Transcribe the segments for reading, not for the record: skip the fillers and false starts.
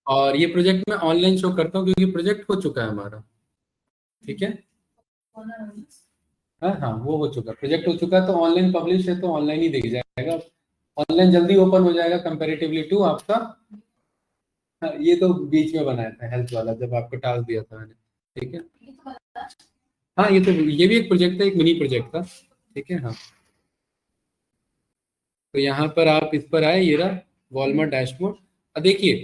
और ये प्रोजेक्ट मैं ऑनलाइन शो करता हूँ क्योंकि प्रोजेक्ट हो चुका है हमारा। ठीक है, हाँ हाँ वो हो चुका, प्रोजेक्ट हो चुका है, तो ऑनलाइन पब्लिश है तो ऑनलाइन ही दिख जाएगा, ऑनलाइन जल्दी ओपन हो जाएगा कंपैरेटिवली टू आपका। हाँ, ये तो बीच में बनाया था हेल्थ वाला जब आपको टास्क दिया था मैंने। ठीक है, हाँ ये भी एक प्रोजेक्ट था, एक मिनी प्रोजेक्ट था। ठीक है, हाँ तो यहाँ पर आप इस पर आए, ये रहा वॉलमार्ट डैशबोर्ड। अब देखिए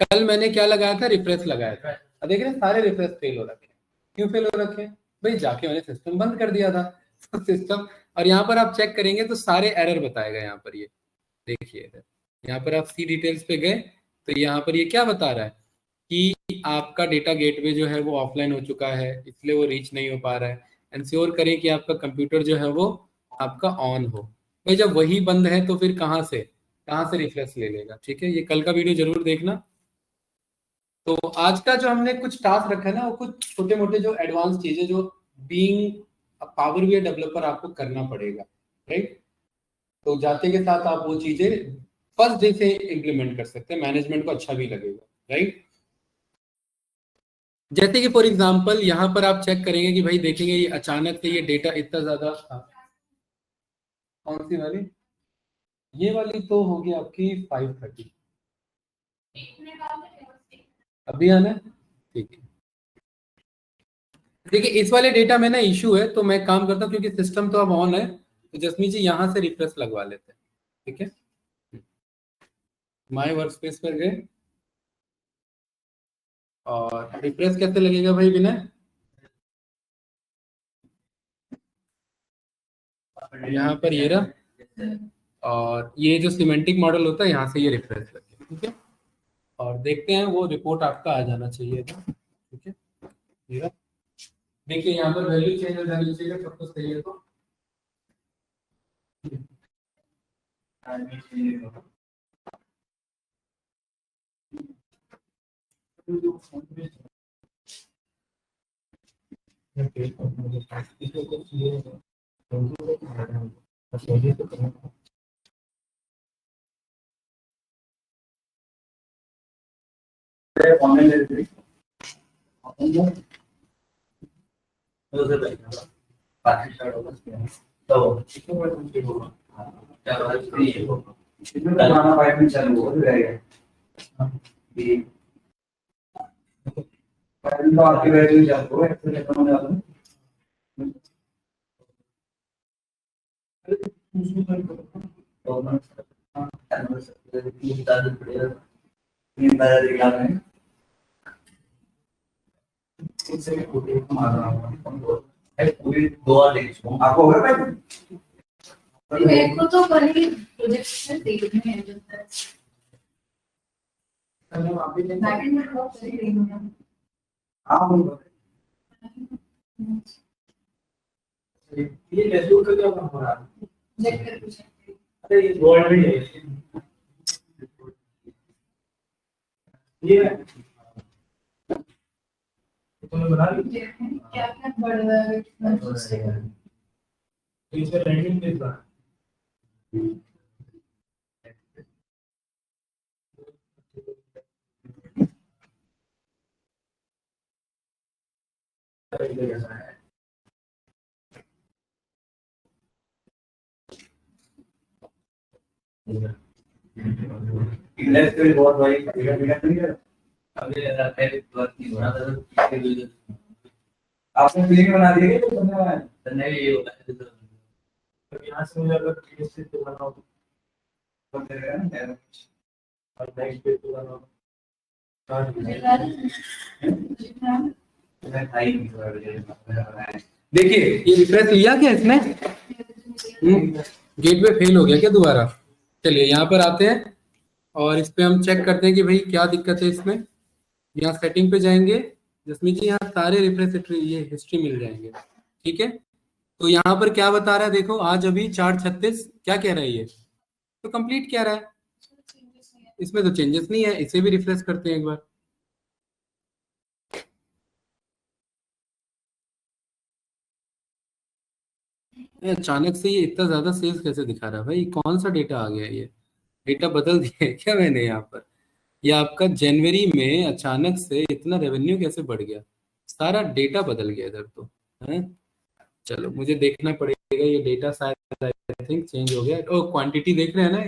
कल मैंने क्या लगाया था, रिफ्रेश लगाया था। अब देख रहे हैं सारे रिफ्रेश फेल हो रखे हैं। क्यों फेल हो रखे हैं भाई, जाके मैंने सिस्टम बंद कर दिया था सिस्टम। और यहाँ पर आप चेक करेंगे तो सारे एरर बताएगा यहाँ पर, ये देखिए यहाँ पर आप सी डिटेल्स पे गए तो यहाँ पर ये क्या बता रहा है कि आपका डेटा गेटवे जो है वो ऑफलाइन हो चुका है, इसलिए वो रीच नहीं हो पा रहा है। इंश्योर करें कि आपका कंप्यूटर जो है वो आपका ऑन हो। भाई जब वही बंद है तो फिर कहाँ से रिफ्रेश ले लेगा। ठीक है, ये कल का वीडियो जरूर देखना। तो आज का जो हमने कुछ टास्क रखा है ना, वो कुछ छोटे मोटे जो एडवांस चीजें जो बीइंग पावर बीआई डेवलपर आपको करना पड़ेगा, राइट। तो जाते के साथ आप वो चीजें फर्स्ट डे से इम्प्लीमेंट कर सकते हैं, मैनेजमेंट को अच्छा भी लगेगा, राइट। जैसे कि फॉर एग्जांपल यहाँ पर आप चेक करेंगे कि भाई देखेंगे ये अचानक से ये डेटा इतना ज्यादा कौन सी वाली, ये वाली तो होगी आपकी 530 अभी आना है। ठीक है, देखिए इस वाले डेटा में ना इशू है, तो मैं काम करता हूँ क्योंकि सिस्टम तो अब ऑन है, तो जसमीत जी यहाँ से रिफ्रेश लगवा लेते हैं। ठीक है, माय वर्क स्पेस पर गए और रिफ्रेश कैसे लगेगा भाई विनय, यहाँ पर ये रहा, और ये जो सिमेंटिक मॉडल होता है यहाँ से ये रेफरेंस लगे। ठीक है, और देखते हैं वो रिपोर्ट आपका आ जाना चाहिए था। ठीक है, ये रहा। देखिए यहाँ पर वैल्यू चेंज हो जानी चाहिए, सब कुछ सही है तो मेरे को तो वही प्रोजेक्ट में देखने हैं जो ये कैसे का क्या काम हो रहा है, अरे ये गोल्ड भी है ये तुमने बना ली क्या क्या बढ़ रहा है इसका रैंकिंग कितना है। इंडेक्स पे बहुत भाई बिगड़ नहीं है अभी पहले बात नहीं हो रहा था आपने क्लिक बना दिया तो बनने वाला है तो नहीं ये होता है तो यहां से मुझे अगर क्लिक से तो बनाओ तो मेरे ना और नेक्स्ट पे तो बनाओ देखिए ये रिफ्रेश लिया क्या इसने, गेटवे फेल हो गया क्या दोबारा। चलिए यहाँ पर आते हैं और इस पे हम चेक करते हैं कि भाई क्या दिक्कत है इसमें। यहाँ सेटिंग पे जाएंगे, जसमीत जी यहाँ सारे रिफ्रेश ये हिस्ट्री मिल जाएंगे। ठीक है, तो यहाँ पर क्या बता रहा है देखो, आज अभी 4:36 क्या कह रहा है ये, तो कंप्लीट कह रहा है, इसमें तो चेंजेस नहीं है, इसे भी रिफ्रेश करते हैं एक बार। अचानक से ये इतना ज्यादा सेल्स कैसे दिखा रहा है भाई, कौन सा डेटा आ गया, ये डेटा बदल दिया है क्या मैंने यहाँ पर। ये आपका जनवरी में अचानक से इतना रेवेन्यू कैसे बढ़ गया, सारा डेटा बदल गया इधर तो है। चलो मुझे देखना पड़ेगा ये डेटा, शायद आई थिंक चेंज हो गया। ओ क्वांटिटी देख रहे हैं ना,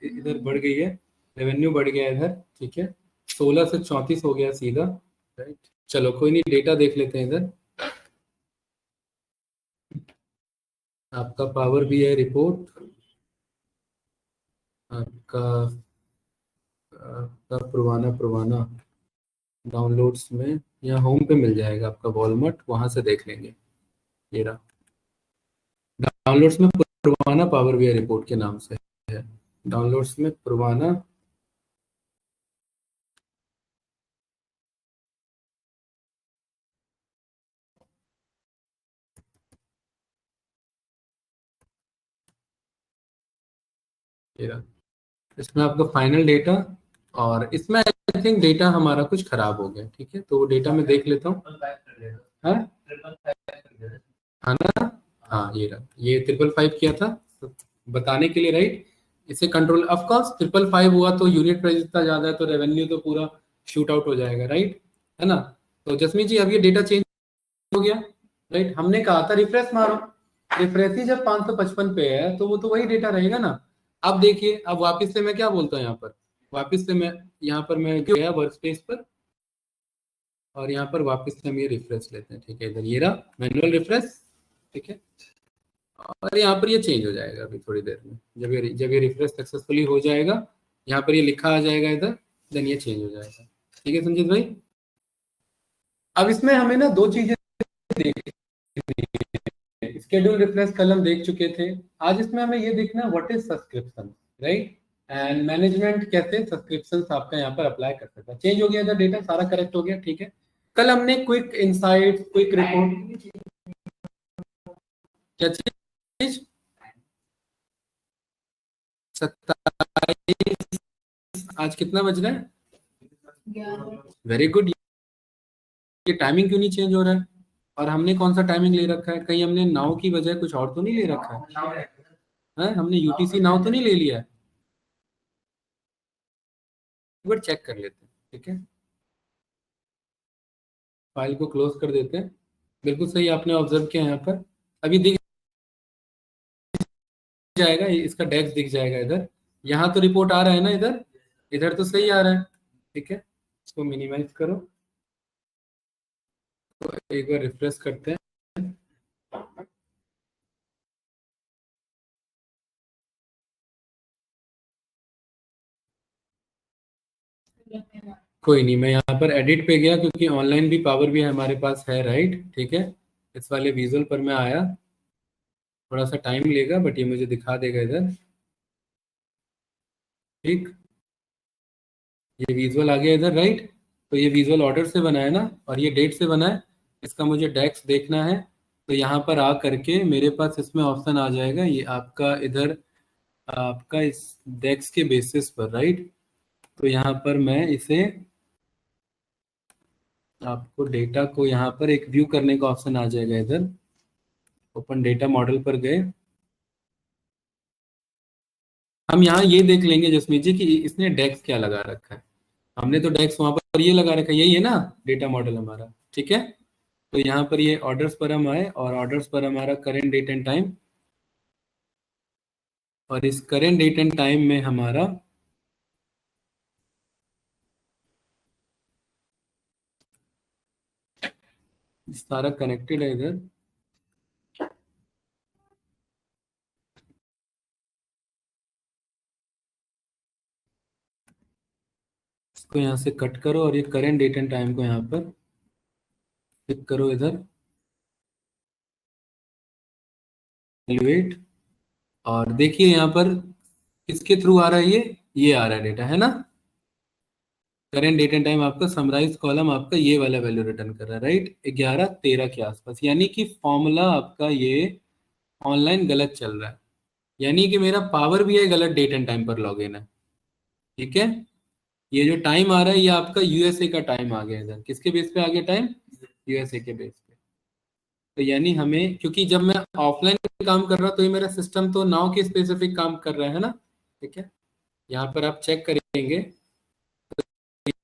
इधर बढ़ गई है, रेवेन्यू बढ़ गया इधर, ठीक है, 16 से 34 हो गया सीधा, राइट। चलो कोई नहीं, डेटा देख लेते हैं इधर। आपका पावर बी आई रिपोर्ट, आपका आपका पुरवाना पुरवाना डाउनलोड्स में या होम पे मिल जाएगा आपका वॉलमार्ट, वहां से देख लेंगे। ये रहा, डाउनलोड्स में पुरवाना पावर बी आई रिपोर्ट के नाम से है, डाउनलोड्स में पुरवाना। ये रहा, इसमें आपका फाइनल डेटा, और इसमें आई थिंक डेटा हमारा कुछ खराब हो गया, ठीक है, तो वो डेटा मैं देख लेता हूँ। हाँ हाँ ना, हाँ ये रहा, ये 555 किया था बताने के लिए, राइट। इसे कंट्रोल, ऑफ कोर्स 555 हुआ तो यूनिट प्राइस इतना ज्यादा है तो रेवेन्यू तो पूरा शूट आउट हो जाएगा, राइट, है ना। तो जसमीत जी अब ये डेटा चेंज हो गया, राइट। हमने कहा था रिफ्रेश मारो, रिफ्रेश ही जब 555 पे है तो वो तो वही डेटा रहेगा ना। अब देखिए, अब वापस से मैं क्या बोलता हूँ यहाँ पर, वापस से मैं यहाँ पर मैं गया वर्क स्पेस पर, और यहाँ पर वापस से हम ये रिफ्रेश लेते हैं, ठीक है, इधर ये रहा मैनुअल रिफ्रेश, ठीक है। और यहाँ पर ये चेंज हो जाएगा अभी थोड़ी देर में, जब ये रिफ्रेश सक्सेसफुली हो जाएगा, यहाँ पर ये लिखा आ जाएगा इधर, देन ये चेंज हो जाएगा, ठीक है संजीत भाई। अब इसमें हमें ना दो चीजें देखनी है, स्केड्यूल रिफ्रेश कल हम देख चुके थे, आज इसमें हमें ये देखना है what is subscription, right, and management कैसे सब्सक्रिप्शन आपका यहाँ पर अप्लाई कर सकता है। चेंज हो गया था डेटा, सारा करेक्ट हो गया, ठीक है। कल हमने क्विक इंसाइट, क्विक रिपोर्ट, क्या चीज, 27, आज कितना बज रहा है, वेरी गुड। ये टाइमिंग क्यों नहीं चेंज हो रहा है, और हमने कौन सा टाइमिंग ले रखा है, कहीं हमने नाउ की बजाय कुछ और तो नहीं ले रखा है, हमने यूटीसी नाउ तो नहीं ले लिया है, एक बार चेक कर लेते हैं, ठीक है। फाइल को क्लोज कर देते हैं, बिल्कुल सही आपने ऑब्जर्व किया यहाँ पर, अभी दिख जाएगा, इसका डेस्क दिख जाएगा इधर, यहाँ तो रिपोर्ट आ रहा है ना इधर, इधर तो सही आ रहा है, ठीक है। इसको मिनिमाइज करो, तो एक बार रिफ्रेश करते हैं। कोई नहीं, मैं यहाँ पर एडिट पे गया क्योंकि ऑनलाइन भी पावर भी हमारे पास है, राइट, ठीक है। इस वाले विजुअल पर मैं आया, थोड़ा सा टाइम लेगा बट ये मुझे दिखा देगा इधर, ठीक। ये विजुअल आ गया इधर, राइट। तो ये विजुअल ऑर्डर से बना है ना, और ये डेट से बना है, इसका मुझे डेस्क देखना है, तो यहाँ पर आ करके मेरे पास इसमें ऑप्शन आ जाएगा, ये आपका इधर, आपका इस डेस्क के बेसिस पर, राइट। तो यहाँ पर मैं इसे, आपको डेटा को यहाँ पर एक व्यू करने का ऑप्शन आ जाएगा इधर, ओपन डेटा मॉडल पर गए, हम यहाँ ये देख लेंगे जसमीत जी कि इसने डेस्क क्या लगा रखा है। हमने तो डेस्क वहां पर ये लगा रखा है, यही है ना डेटा मॉडल हमारा, ठीक है। तो यहाँ पर ये ऑर्डर्स पर हम आए, और ऑर्डर्स पर हमारा करेंट डेट एंड टाइम, और इस करेंट डेट एंड टाइम में हमारा सारा कनेक्टेड है इधर, इसको यहाँ से कट करो, और ये करेंट डेट एंड टाइम को यहाँ पर क्लिक करो इधर, एलिवेट, और देखिए यहाँ पर किसके थ्रू आ रहा है, ये आ रहा है डेटा, है ना। करेंट डेट एंड टाइम आपका समराइज कॉलम आपका ये वाला वैल्यू रिटर्न कर रहा है, राइट, 11:13 के आसपास, यानी कि फॉर्मूला आपका ये ऑनलाइन गलत चल रहा है, यानी कि मेरा पावर भी है गलत डेट एंड टाइम पर लॉग इन है, ठीक है। ये जो टाइम आ रहा है ये आपका यूएसए का टाइम आ गया इधर, किसके बेस पे आ गया टाइम, यूएसए के बेस पे। तो यानी हमें, क्योंकि जब मैं ऑफलाइन काम कर रहा हूँ तो ये मेरा सिस्टम तो नाउ के स्पेसिफिक काम कर रहा है ना, ठीक है। यहाँ पर आप चेक करेंगे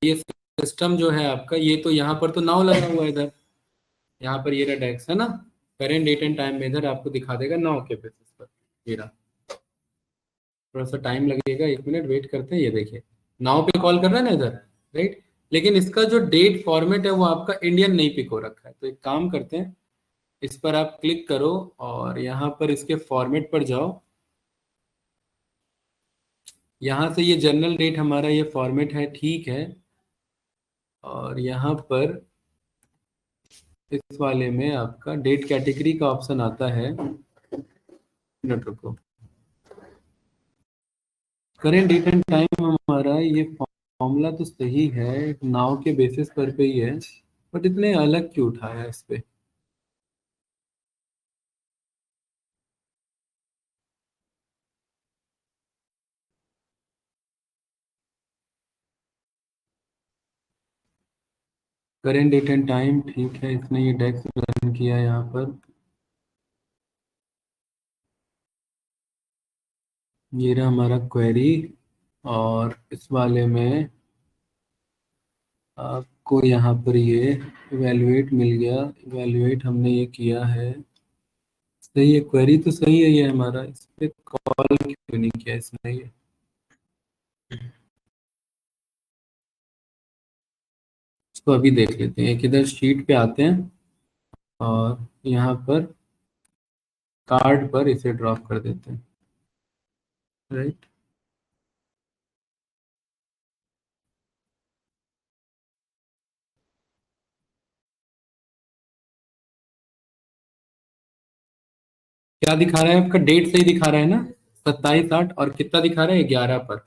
ये सिस्टम जो है आपका, ये तो यहाँ पर तो नाउ लगा हुआ है इधर, यहाँ पर ये रहा डेक्स है ना, करेंट डेट एंड टाइम में इधर आपको दिखा देगा नाउ के बेसिस पर। ये रहा, थोड़ा सा टाइम लगेगा, 1 मिनट वेट करते हैं। ये देखिए नाउ पे कॉल कर रहा है ना इधर, राइट, लेकिन इसका जो डेट फॉर्मेट है वो आपका इंडियन नहीं पिक हो रखा है। तो एक काम करते हैं, इस पर आप क्लिक करो और यहाँ पर इसके फॉर्मेट पर जाओ। यहाँ से ये जनरल डेट हमारा ये फॉर्मेट है, ठीक है। और यहाँ पर इस वाले में आपका डेट कैटेगरी का ऑप्शन आता है। मिनट रुको, करेंट डेट एंड टाइम हमारा ये फॉर्मूला तो सही है, नाव के बेसिस पर पे ही है, बट इतने अलग क्यों उठाया इस पे। करेंट डेट एंड टाइम ठीक है, इसने ये डेस्क रन किया यहाँ पर। ये रहा हमारा क्वेरी, और इस वाले में आपको यहाँ पर ये इवेलुएट मिल गया। इवेलुएट हमने ये किया है, सही है, क्वेरी तो सही है ये हमारा। इस पे कॉल क्यों नहीं किया इसने ये। इसको अभी देख लेते हैं, एक इधर शीट पे आते हैं और यहाँ पर कार्ड पर इसे ड्रॉप कर देते हैं, राइट। क्या दिखा रहा है आपका, डेट सही दिखा रहा है ना, 27/8, और कितना दिखा रहा है, 11 पर,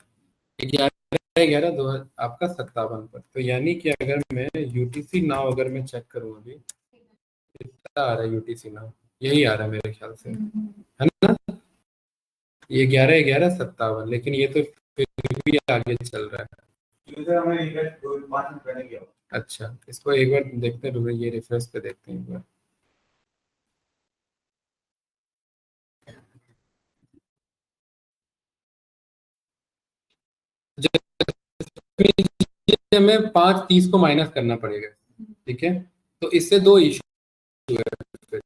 11/11 आपका 57 पर। तो यानी कि अगर मैं यूटीसी नाउ अगर मैं चेक करूँ अभी, कितना आ रहा है यूटीसी नाउ, यही आ रहा है मेरे ख्याल से, है ना, ये 11/11/57, लेकिन ये तो फिर भी आगे चल रहा है। अच्छा, इसको एक बार देखते हैं, रुको ये रिफ्रेश पे देखते हैं एक बार। जैसे हमें 5:30 को माइनस करना पड़ेगा, ठीक है। तो इससे दो इशू है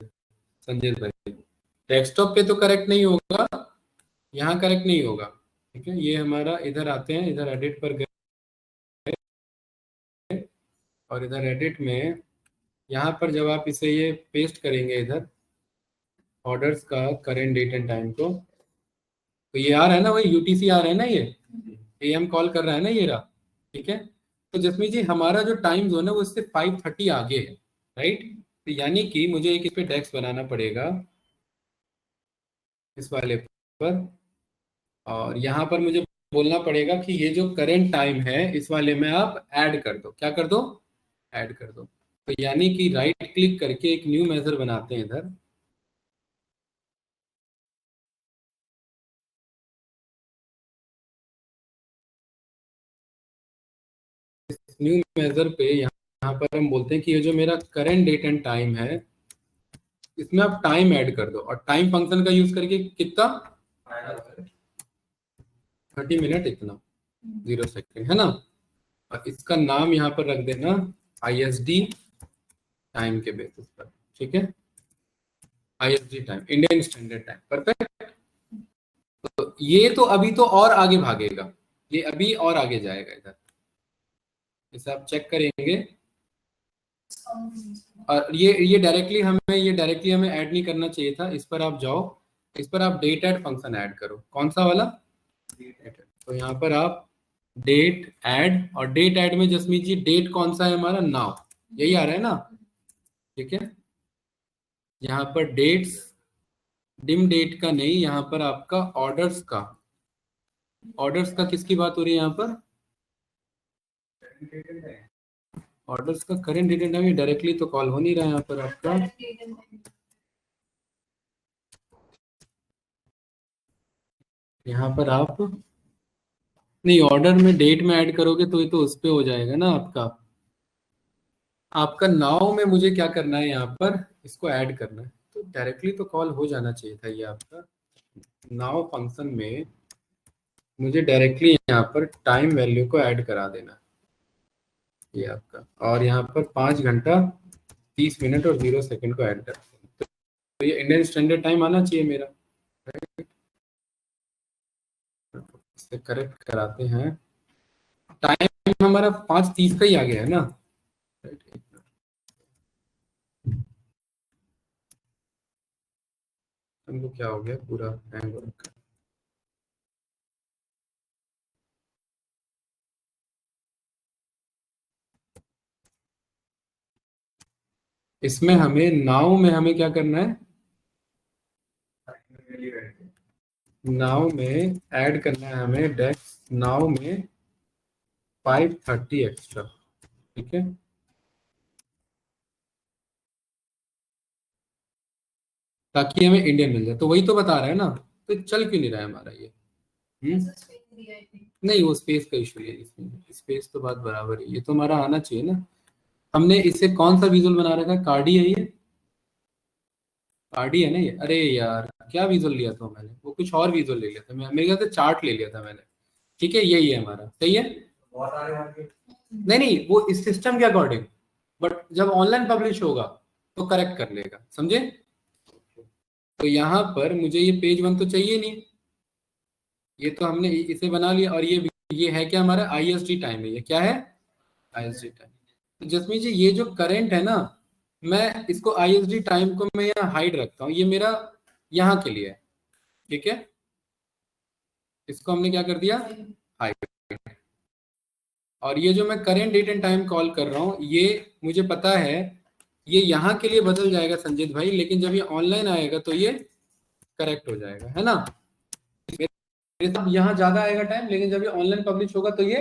संजय भाई, डेस्कटॉप पे तो करेक्ट नहीं होगा, यहाँ करेक्ट नहीं होगा, ठीक है। ये हमारा इधर आते हैं, इधर एडिट पर गए, और इधर एडिट में यहाँ पर जब आप इसे ये पेस्ट करेंगे इधर ऑर्डर्स का करेंट डेट एंड टाइम को, तो ये आ रहा है ना, वही यूटीसी आ रहा है ना, ये एएम कॉल कर रहा है ना, ये रहा, ठीक है। तो जसमीत जी हमारा जो टाइम जोन है वो इससे 5:30 आगे है, राइट। तो यानी कि मुझे एक इस पे डेस्क बनाना पड़ेगा इस वाले पर, और यहाँ पर मुझे बोलना पड़ेगा कि ये जो करेंट टाइम है इस वाले में आप ऐड कर दो, क्या कर दो, ऐड कर दो। तो यानी कि राइट क्लिक करके एक न्यू मेजर बनाते हैं इधर, न्यू मेजर पे यहाँ पर हम बोलते हैं कि ये जो मेरा करंट डेट एंड टाइम है इसमें आप टाइम ऐड कर दो, और टाइम फंक्शन का यूज करके कितना, 30 मिनट इतना 0 सेकेंड, है ना। और इसका नाम यहाँ पर रख देना आईएसडी टाइम के बेसिस पर, ठीक है, ISD time, Indian standard time, perfect. तो ये तो अभी तो और आगे भागेगा, ये अभी और आगे जाएगा इधर, इसे आप चेक करेंगे। और ये डायरेक्टली हमें ऐड नहीं करना चाहिए था। इस पर आप जाओ, इस पर आप डेट ऐड फंक्शन ऐड करो, कौन सा वाला, तो यहाँ पर आप डेट ऐड, और डेट ऐड में जसमीत जी डेट कौन सा है हमारा, नाउ, यही आ रहा है ना, ठीक है। यहाँ पर डेट्स, डिम डेट का नहीं, यहाँ पर आपका ऑर्डर्स का, ऑर्डर्स का किसकी बात हो रही है यहाँ पर, ऑर्डर्स का current date and time directly तो कॉल हो नहीं रहा है यहाँ पर आपका। यहाँ पर आप नहीं, ऑर्डर में डेट में ऐड करोगे तो ये तो उस पे हो जाएगा ना आपका। आपका नाउ में मुझे क्या करना है, यहाँ पर इसको ऐड करना है, तो डायरेक्टली तो कॉल हो जाना चाहिए था ये आपका। नाउ फंक्शन में मुझे डायरेक्टली यहाँ पर टाइम वैल्यू को ऐड करा देना, ये आपका, और यहाँ पर 5 घंटा 30 मिनट और 0 सेकंड को ऐड करते हैं, तो ये इंडियन स्टैंडर्ड टाइम आना चाहिए मेरा। इसे करेक्ट कराते हैं, टाइम हमारा 5:30 का ही आ गया है ना। हमको क्या हो गया, पूरा हैंग हो रखा है। इसमें हमें नाउ में हमें क्या करना है, नाउ में ऐड करना है हमें डेस्क नाउ में 5:30 एक्स्ट्रा, ठीक है। ताकि हमें इंडियन मिल जाए, तो वही तो बता रहा है ना, तो चल क्यों नहीं रहा है हमारा ये। नहीं, वो स्पेस का इशू है, इसमें स्पेस तो बात बराबर है, ये तो हमारा आना चाहिए ना। हमने इससे कौन सा विजुअल बना रखा है, कार्डी है ये, कार्डी है ना ये। अरे यार क्या विजुअल लिया था मैंने, वो कुछ और विजुअल ले लिया था मैं, मेरे ख्याल से चार्ट ले लिया था मैंने। ठीक है, यही है हमारा, सही है। नहीं नहीं, वो इस सिस्टम के अकॉर्डिंग, बट जब ऑनलाइन पब्लिश होगा तो करेक्ट कर लेगा, समझे। तो यहाँ पर मुझे ये पेज 1 तो चाहिए नहीं, ये तो हमने इसे बना लिया, और ये है क्या हमारा आईएसटी टाइम है, ये क्या है आईएसटी टाइम। तो जसमीत जी ये जो करंट है ना, मैं इसको आईएसटी टाइम को मैं यहाँ हाइड रखता हूँ, ये मेरा यहाँ के लिए है, ठीक है। इसको हमने क्या कर दिया, हाइड। और ये जो मैं current date and time call कर रहा हूँ, ये मुझे पता है ये यहाँ के लिए बदल जाएगा संजीत भाई, लेकिन जब ये ऑनलाइन आएगा तो ये करेक्ट हो जाएगा, है ना। मेरे साथ यहाँ ज्यादा आएगा टाइम, लेकिन जब ये ऑनलाइन पब्लिश होगा तो ये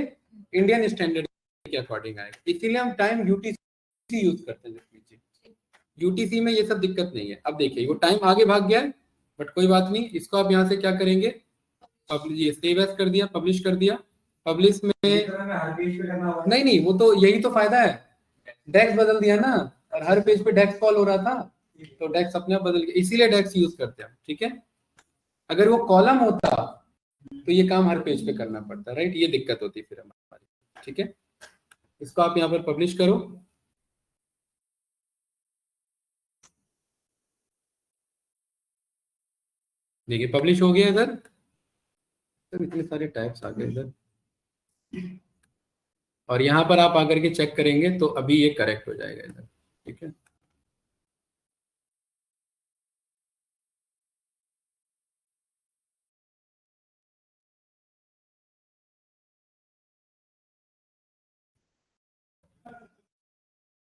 इंडियन स्टैंडर्ड के अकॉर्डिंग आएगा, इसीलिए हम टाइम यूटीसी यूज करते हैं। यूटीसी में ये सब दिक्कत नहीं है। अब देखिए वो टाइम आगे भाग गया है, बट कोई बात नहीं, इसको आप यहाँ से क्या करेंगे, ये सेव एज कर दिया, पब्लिश कर दिया। पब्लिश में नहीं नहीं, वो तो यही तो फायदा है, डेक्स बदल दिया ना, और हर पेज पे डेक्स कॉल हो रहा था, तो डेक्स अपने आप बदल गया, इसीलिए डेक्स यूज करते हैं, ठीक है। अगर वो कॉलम होता तो ये काम हर पेज पे करना पड़ता, राइट, ये दिक्कत होती फिर हमारी, ठीक है। इसको आप यहाँ पर पब्लिश करो, देखिए पब्लिश हो गया इधर, तो इतने सारे टाइप्स आ गए इधर, और यहाँ पर आप आकर के चेक करेंगे तो अभी ये करेक्ट हो जाएगा इधर, ठीक है।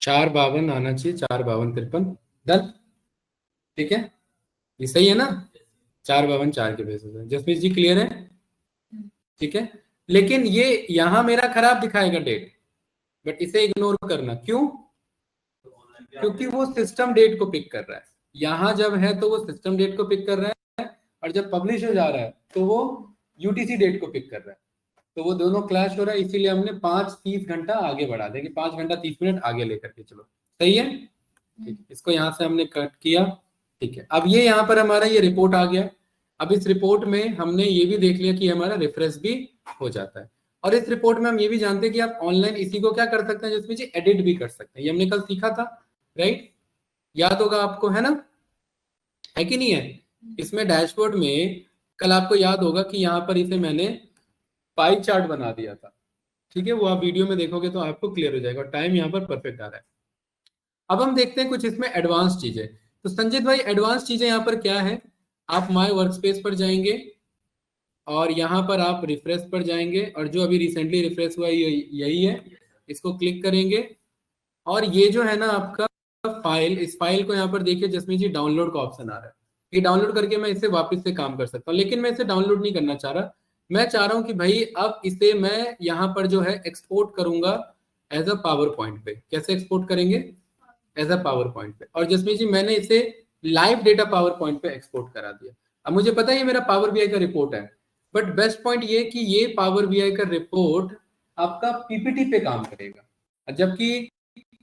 चार बावन आना चाहिए, 4 52 53 डन, ठीक है, ये सही है ना। 4 52 4 के बेसिस पे जसमीत जी क्लियर है, ठीक है। लेकिन ये यहाँ मेरा खराब दिखाएगा डेट, बट इसे इग्नोर करना, क्यों, क्योंकि वो सिस्टम डेट को पिक कर रहा है, यहाँ जब है तो वो सिस्टम डेट को पिक कर रहा है, और जब पब्लिश हो जा रहा है तो वो यूटीसी डेट को पिक कर रहा है, तो वो दोनों क्लैश हो रहा है, इसीलिए हमने 5:30 पाँच घंटा आगे बढ़ा दें, 5 घंटा 30 मिनट आगे लेकर के चलो, सही है, ठीक है। इसको यहाँ से हमने कट किया, ठीक है। अब ये यहाँ पर हमारा ये रिपोर्ट आ गया। अब इस रिपोर्ट में हमने ये भी देख लिया कि हमारा रिफ्रेश भी हो जाता है, और इस रिपोर्ट में हम ये भी जानते हैं कि आप ऑनलाइन इसी को क्या कर सकते हैं, जिसमें जी एडिट भी कर सकते हैं, ये हमने कल सीखा था, राइट, याद होगा आपको, है ना, है कि नहीं है। इसमें डैशबोर्ड में कल आपको याद होगा कि यहाँ पर इसे मैंने पाई चार्ट बना दिया था, ठीक है, वो आप वीडियो में देखोगे तो आपको क्लियर हो जाएगा, टाइम यहाँ पर परफेक्ट आ रहा है। अब हम देखते हैं कुछ इसमें एडवांस चीजें, तो संजीत भाई एडवांस चीजें यहाँ पर क्या है, आप माय वर्कस्पेस पर जाएंगे, और यहाँ पर आप रिफ्रेश पर जाएंगे, और जो अभी रिसेंटली रिफ्रेश हुआ है यही है, इसको क्लिक करेंगे, और ये जो है ना आपका फाइल, इस फाइल को यहाँ पर देखिए जसमीत जी डाउनलोड का ऑप्शन आ रहा है, ये डाउनलोड करके मैं इसे वापस से काम कर सकता हूँ, लेकिन मैं इसे डाउनलोड नहीं करना चाह रहा, मैं चाह रहा हूँ कि भाई अब इसे मैं यहाँ पर जो है एक्सपोर्ट करूंगा एज अ पावर पॉइंट पे। कैसे एक्सपोर्ट करेंगे, एज अ पावर पॉइंट पे, और जसमीत जी मैंने इसे लाइव डेटा पावर पॉइंट पे एक्सपोर्ट करा दिया। अब मुझे पता है ये मेरा पावर बीआई का रिपोर्ट है, बट बेस्ट पॉइंट ये कि ये पावर बीआई का रिपोर्ट आपका पीपीटी पे काम करेगा, जबकि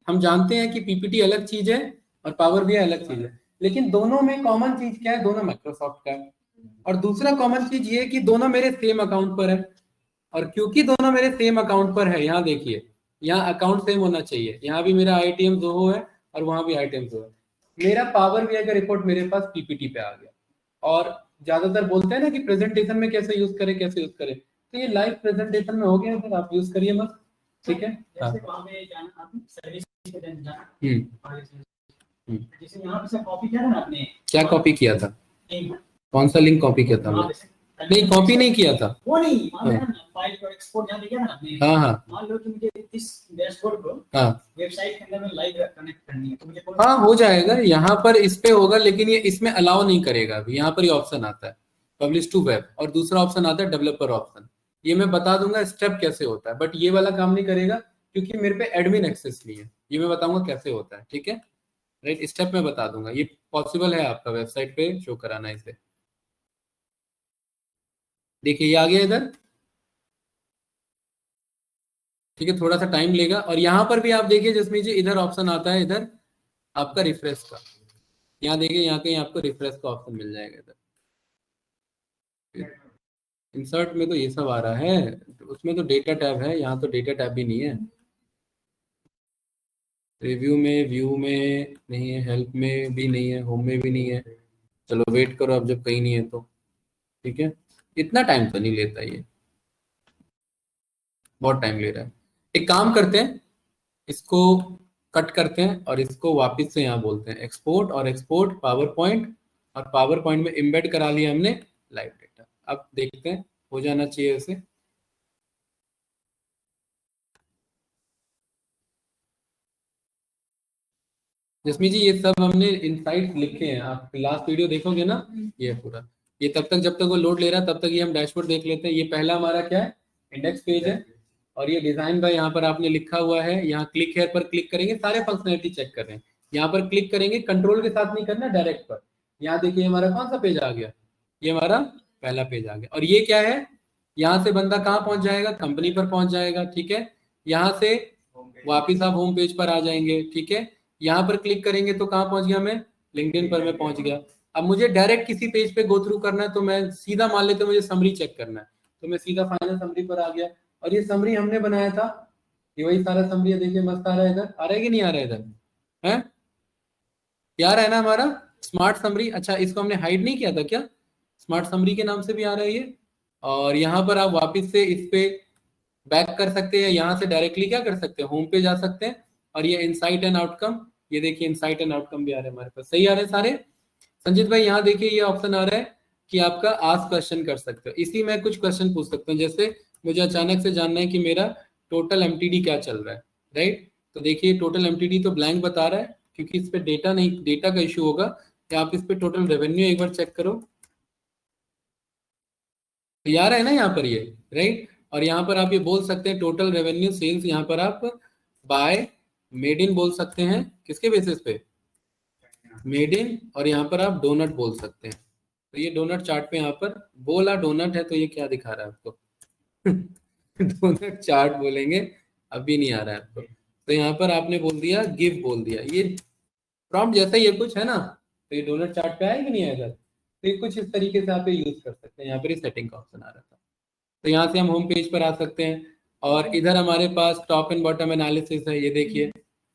हम जानते हैं कि पीपीटी अलग चीज है और पावर बीआई अलग चीज है, लेकिन दोनों में कॉमन चीज क्या है, दोनों माइक्रोसॉफ्ट का है, और दूसरा कॉमन चीज ये है कि दोनों मेरे सेम अकाउंट पर है, और क्योंकि दोनों मेरे सेम अकाउंट पर है, यहाँ देखिए यहाँ अकाउंट सेम होना चाहिए, यहाँ भी मेरा आईटीएम जोहो है और वहां भी आईटीएम जोहो है। मेरा पावर बीआई का रिपोर्ट मेरे पास पीपीटी पे आ गया। और ज्यादातर बोलते हैं ना कि प्रेजेंटेशन में कैसे यूज करें कैसे यूज करें, तो ये लाइव प्रेजेंटेशन में हो गया, फिर आप यूज करिए बस, ठीक है। हाँ। जैसे यहाँ पे कॉपी किया था ना आपने, क्या कॉपी किया था, कौन सा लिंक कॉपी किया था हमने? नहीं कॉपी नहीं किया था वो, नहीं फाइल को एक्सपोर्ट यहाँ किया था आपने। हाँ हाँ, मान लो कि मुझे इस डैशबोर्ड को हाँ वेबसाइट के अंदर में लाइव कनेक्ट करनी है तो मुझे हाँ हो जाएगा, यहाँ पर इस पे होगा, लेकिन ये इसमें अलाउ नहीं करेगा अभी। यहाँ पर ये ऑप्शन आता है पब्लिश टू वेब और दूसरा ऑप्शन आता है डेवलपर ऑप्शन। ये मैं बता दूंगा स्टेप कैसे होता है, बट ये वाला काम नहीं करेगा क्योंकि मेरे पे एडमिन एक्सेस नहीं है। ये मैं बताऊंगा कैसे होता है, ठीक है, राइट, स्टेप में बता दूंगा। ये पॉसिबल है आपका वेबसाइट पे शो कराना इसे। देखिए ये आ गया इधर, ठीक है, थोड़ा सा टाइम लेगा। और यहाँ पर भी आप देखिए जिसमें जी इधर ऑप्शन आता है, इधर आपका रिफ्रेश का, यहाँ देखिए यहाँ कहीं आपको रिफ्रेश का ऑप्शन मिल जाएगा इधर। इंसर्ट में तो ये सब आ रहा है, उसमें तो डेटा टैब है, यहाँ तो डेटा टैब भी नहीं है। रिव्यू में, व्यू में नहीं है, हेल्प में भी नहीं है, होम में भी नहीं है। चलो वेट करो अब, जब कहीं नहीं है तो, ठीक है। इतना टाइम तो नहीं लेता ये, बहुत टाइम ले रहा है। एक काम करते हैं, इसको कट करते हैं और इसको वापस से यहाँ बोलते हैं एक्सपोर्ट, और एक्सपोर्ट पावर पॉइंट, और पावर पॉइंट में एम्बेड करा लिया हमने लाइव डेटा। अब देखते हैं, हो जाना चाहिए उसे। जसमी जी ये सब हमने इनसाइट्स लिखे हैं, आप लास्ट वीडियो देखोगे ना, ये पूरा, ये तब तक जब तक वो लोड ले रहा है तब तक ये हम डैशबोर्ड देख लेते हैं। ये पहला हमारा क्या है, इंडेक्स पेज है, और ये डिजाइन बाय यहाँ पर आपने लिखा हुआ है। यहाँ क्लिक हेयर पर क्लिक करेंगे, सारे फंक्शनलिटी चेक कर रहे हैं। यहाँ पर क्लिक करेंगे, कंट्रोल के साथ नहीं करना, डायरेक्ट पर। यहाँ देखिए हमारा कौन सा पेज आ गया, ये हमारा पहला पेज आ गया। और ये क्या है, यहाँ से बंदा कहाँ पहुंच जाएगा, कंपनी पर पहुंच जाएगा, ठीक है। यहाँ से वापिस आप होम पेज पर आ जाएंगे, ठीक है। यहाँ पर क्लिक करेंगे तो कहाँ पहुंच गया मैं, लिंक्डइन पर मैं पहुंच गया। अब मुझे डायरेक्ट किसी पेज पे गो थ्रू करना है तो मैं सीधा, मान लेते मुझे समरी चेक करना है, तो मैं सीधा फाइनल समरी पर आ गया। और ये समरी हमने बनाया था, ये वही सारा समरी है, देखिए मस्त आ रहा है इधर, आ रहा है कि नहीं आ रहा है इधर, है यार, है ना हमारा स्मार्ट समरी। अच्छा इसको हमने हाइड नहीं किया था क्या, स्मार्ट समरी के नाम से भी आ रहा है ये। और यहाँ पर आप वापस से इस पे बैक कर सकते हैं, यहाँ से डायरेक्टली क्या कर सकते हैं, होम पे जा सकते हैं। और ये इनसाइट एंड आउटकम, ये देखिए इनसाइट एंड आउटकम भी आ रहे हैं हमारे पास, सही आ रहे हैं सारे। संजीत भाई यहाँ देखिए ये ऑप्शन आ रहा है कि आपका आस्क क्वेश्चन कर सकते हो, इसी में कुछ क्वेश्चन पूछ सकते हो। जैसे मुझे अचानक से जानना है कि मेरा टोटल एमटीडी क्या चल रहा है, राइट। तो देखिए टोटल एमटीडी तो ब्लैंक बता रहा है क्योंकि इस पे डेटा नहीं, डेटा का इश्यू होगा। या आप इस पे टोटल रेवेन्यू एक बार चेक करो, तो यार है ना यहाँ पर ये, राइट। और यहाँ पर आप ये बोल सकते हैं टोटल रेवेन्यू सेल्स, यहाँ पर आप बाय मेड इन बोल सकते हैं, किसके बेसिस पे, मेड इन। और यहाँ पर आप डोनट बोल सकते हैं। तो ये डोनट चार्ट पे यहाँ पर बोला डोनट है, तो ये क्या दिखा रहा है आपको डोनट चार्ट बोलेंगे, अभी नहीं आ रहा है आपको। तो यहाँ पर आपने बोल दिया गिव बोल दिया, ये प्रॉम्प्ट जैसा ही ये कुछ है ना, तो ये डोनट चार्ट पे आएगा कि नहीं आएगा। तो ये कुछ इस तरीके से आप यूज कर सकते हैं। यहाँ पर ही सेटिंग का ऑप्शन आ रहा था, तो यहाँ से हम होम पेज पर आ सकते हैं। और इधर हमारे पास टॉप एंड बॉटम एनालिसिस है, ये देखिए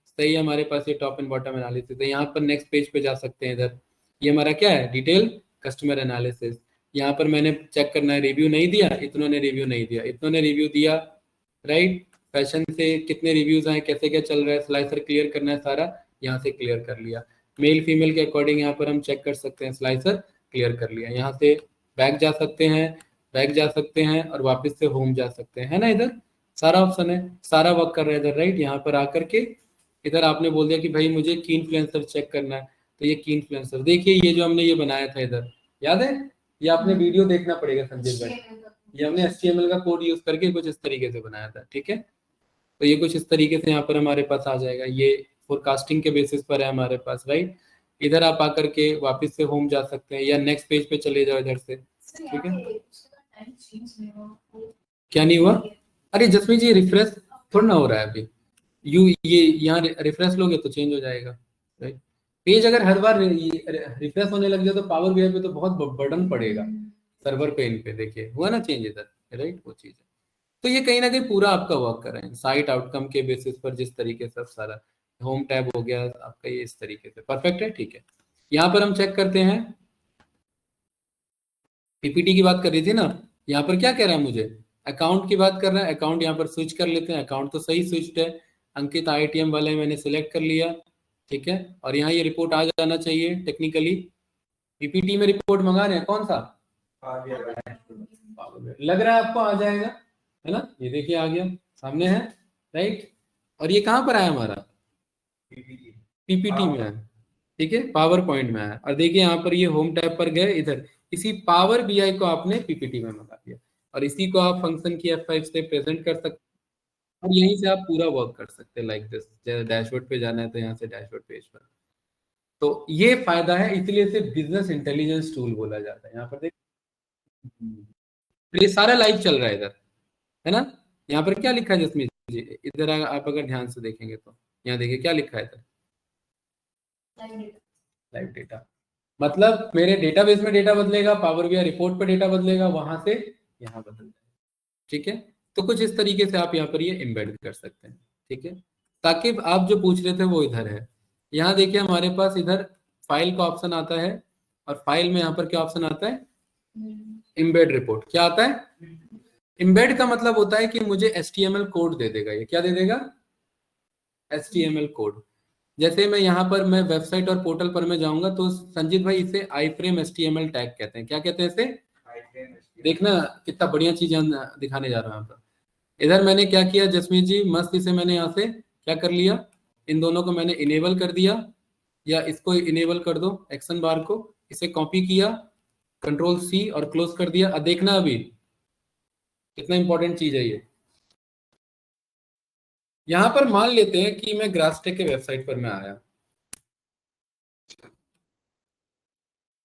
सही है, हमारे पास ये टॉप एंड बॉटम एनालिसिस है। यहाँ पर नेक्स्ट पेज पे जा सकते हैं। इधर ये हमारा क्या है, डिटेल कस्टमर एनालिसिस। यहाँ पर मैंने चेक करना है, रिव्यू नहीं दिया, इतनों ने रिव्यू नहीं दिया, इतनों ने रिव्यू दिया, राइट। फैशन से कितने रिव्यूज आए, कैसे क्या चल रहा है, स्लाइसर क्लियर करना है सारा, यहाँ से क्लियर कर लिया। मेल फीमेल के अकॉर्डिंग यहाँ पर हम चेक कर सकते हैं, स्लाइसर क्लियर कर लिया। यहाँ से बैक जा सकते हैं, बैक जा सकते हैं और वापस से होम जा सकते हैं, है ना। इधर सारा ऑप्शन है, सारा वर्क कर रहा है इधर, राइट। यहाँ पर आकर के इधर आपने बोल दिया कि भाई मुझे की इन्फ्लुएंसर चेक करना है, तो ये की इन्फ्लुएंसर देखिए, ये जो हमने ये बनाया था इधर, याद है, ये आपने वीडियो देखना पड़ेगा संजय भाई। ये हमने HTML का कोड यूज करके कुछ इस तरीके से बनाया था, ठीक है। तो ये कुछ इस तरीके से यहाँ पर हमारे पास आ जाएगा, ये फोरकास्टिंग के बेसिस पर है हमारे पास, राइट। इधर आप आकर के वापस से होम जा सकते हैं या नेक्स्ट पेज पे चले जाओ इधर से, ठीक है। क्या नहीं हुआ, अरे जसमीत जी रिफ्रेश थोड़ा ना हो रहा है अभी, ये यहाँ रिफ्रेश लोगे तो चेंज हो जाएगा, राइट। पेज अगर हर बार रिफ्रेश होने लग जाए तो पावर बीआई पे तो बहुत बर्डन पड़ेगा सर्वर पे, इन पे देखिए हुआ ना चेंज इधर, राइट, वो चीज है। तो ये कहीं ना कहीं पूरा आपका वर्क कर रहे हैं साइट आउटकम के बेसिस पर, जिस तरीके से सारा होम टैब हो गया आपका ये इस तरीके से परफेक्ट है। ठीक है, यहाँ पर हम चेक करते हैं, पीपीटी की बात कर रही थी ना, यहाँ पर क्या कह रहा है मुझे, अकाउंट की बात कर रहा है, अकाउंट यहाँ पर स्विच कर लेते हैं, अकाउंट तो सही स्विच्ड है, अंकित आईटीएम वाले मैंने सिलेक्ट कर लिया। ठीक है, और यहाँ ये रिपोर्ट आ जाना चाहिए टेक्निकली, पीपीटी में रिपोर्ट मंगा रहे हैं कौन सा, लग रहा है आपको आ जाएगा, है ना, ये देखिए आ गया सामने है, राइट। और ये कहाँ पर आया हमारा, पीपीटी में है, ठीक है, पावर पॉइंट में है। और देखिए यहाँ पर ये होम टैब पर गए, इधर इसी पावर बीआई को आपने पीपीटी में मंगा दिया, और इसी को आप फंक्शन की F5 से प्रेजेंट कर सकते हैं, और यहीं से आप पूरा वर्क कर सकते हैं लाइक दिस। जैसे डैशबोर्ड पे जाना है तो यहाँ से डैशबोर्ड पेज पर, तो ये फायदा है, इसलिए इसे बिजनेस इंटेलिजेंस टूल बोला जाता है। यहाँ पर देख, ये सारा लाइव चल रहा है इधर, है ना। यहाँ पर क्या लिखा है जसमीत जी, इधर आप अगर ध्यान से देखेंगे तो यहाँ देखिए क्या लिखा है इधर, लाइव डेटा, मतलब मेरे डेटाबेस में डेटा बदलेगा, पावर बीआई रिपोर्ट पे डेटा बदलेगा, वहां से यहाँ बदल जाएगा। ठीक है, तो कुछ इस तरीके से आप यहाँ पर ये एम्बेड कर सकते हैं। ठीक है, ताकि आप जो पूछ रहे थे वो इधर है, यहाँ देखिए हमारे पास इधर फाइल का ऑप्शन आता है, और फाइल में यहाँ पर क्या ऑप्शन आता है, एम्बेड रिपोर्ट। क्या आता है, एम्बेड का मतलब होता है कि मुझे HTML कोड दे देगा, ये क्या दे देगा, HTML कोड। जैसे मैं यहाँ पर मैं वेबसाइट और पोर्टल पर मैं जाऊंगा तो संजीत भाई इसे iframe HTML टैग कहते हैं, क्या कहते हैं इसे, देखना कितना बढ़िया चीज दिखाने जा रहा हूँ यहाँ पर। इधर मैंने क्या किया जसमीत जी, मस्त इसे मैंने यहाँ से क्या कर लिया, इन दोनों को मैंने इनेबल कर दिया, या इसको इनेबल कर दो एक्शन बार को, इसे कॉपी किया, Ctrl+C और क्लोज कर दिया। अब देखना अभी कितना इंपॉर्टेंट चीज है ये, यहां पर मान लेते हैं कि मैं ग्रासटेक के वेबसाइट पर मैं आया,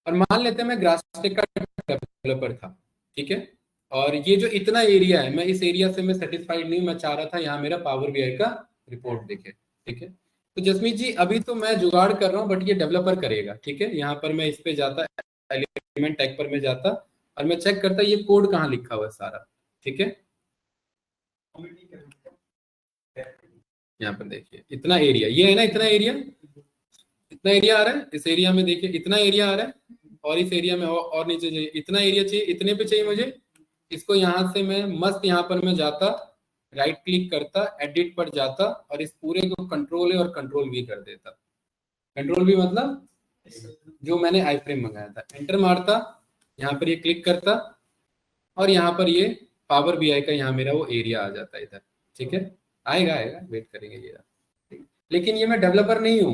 और मान लेते हैं मैं ग्रासटेक का डेवलपर था, ठीक है, और ये जो इतना एरिया है, मैं इस एरिया से मैं सेटिस्फाइड नहीं, मैं चाह रहा था यहाँ मेरा पावर बीआई का रिपोर्ट दिखे। ठीक है, तो जसमीत जी अभी तो मैं जुगाड़ कर रहा हूँ, बट ये डेवलपर करेगा। ठीक है, यहाँ पर मैं इस पे जाता, एलिमेंट टैग पर मैं जाता, और मैं चेक करता ये कोड कहाँ लिखा हुआ है सारा। ठीक है, यहाँ पर देखिए इतना एरिया, ये है ना, इतना एरिया आ रहा है, इस एरिया में देखिए इतना एरिया आ रहा है, और इस एरिया में और नीचे चाहिए, इतना एरिया चाहिए, इतने पे चाहिए मुझे। इसको यहाँ से मैं मस्त यहाँ पर मैं जाता, राइट क्लिक करता, एडिट पर जाता, और इस पूरे को कंट्रोल और कंट्रोल वी कर देता। कंट्रोल वी मतलब जो मैंने आई फ्रेम मंगाया था, एंटर मारता, यहाँ पर ये क्लिक करता, और यहाँ पर ये पावर बीआई का यहाँ मेरा वो एरिया आ जाता है इधर। ठीक है, आएगा आएगा, वेट करेंगे ये। लेकिन ये मैं डेवलपर नहीं हूँ,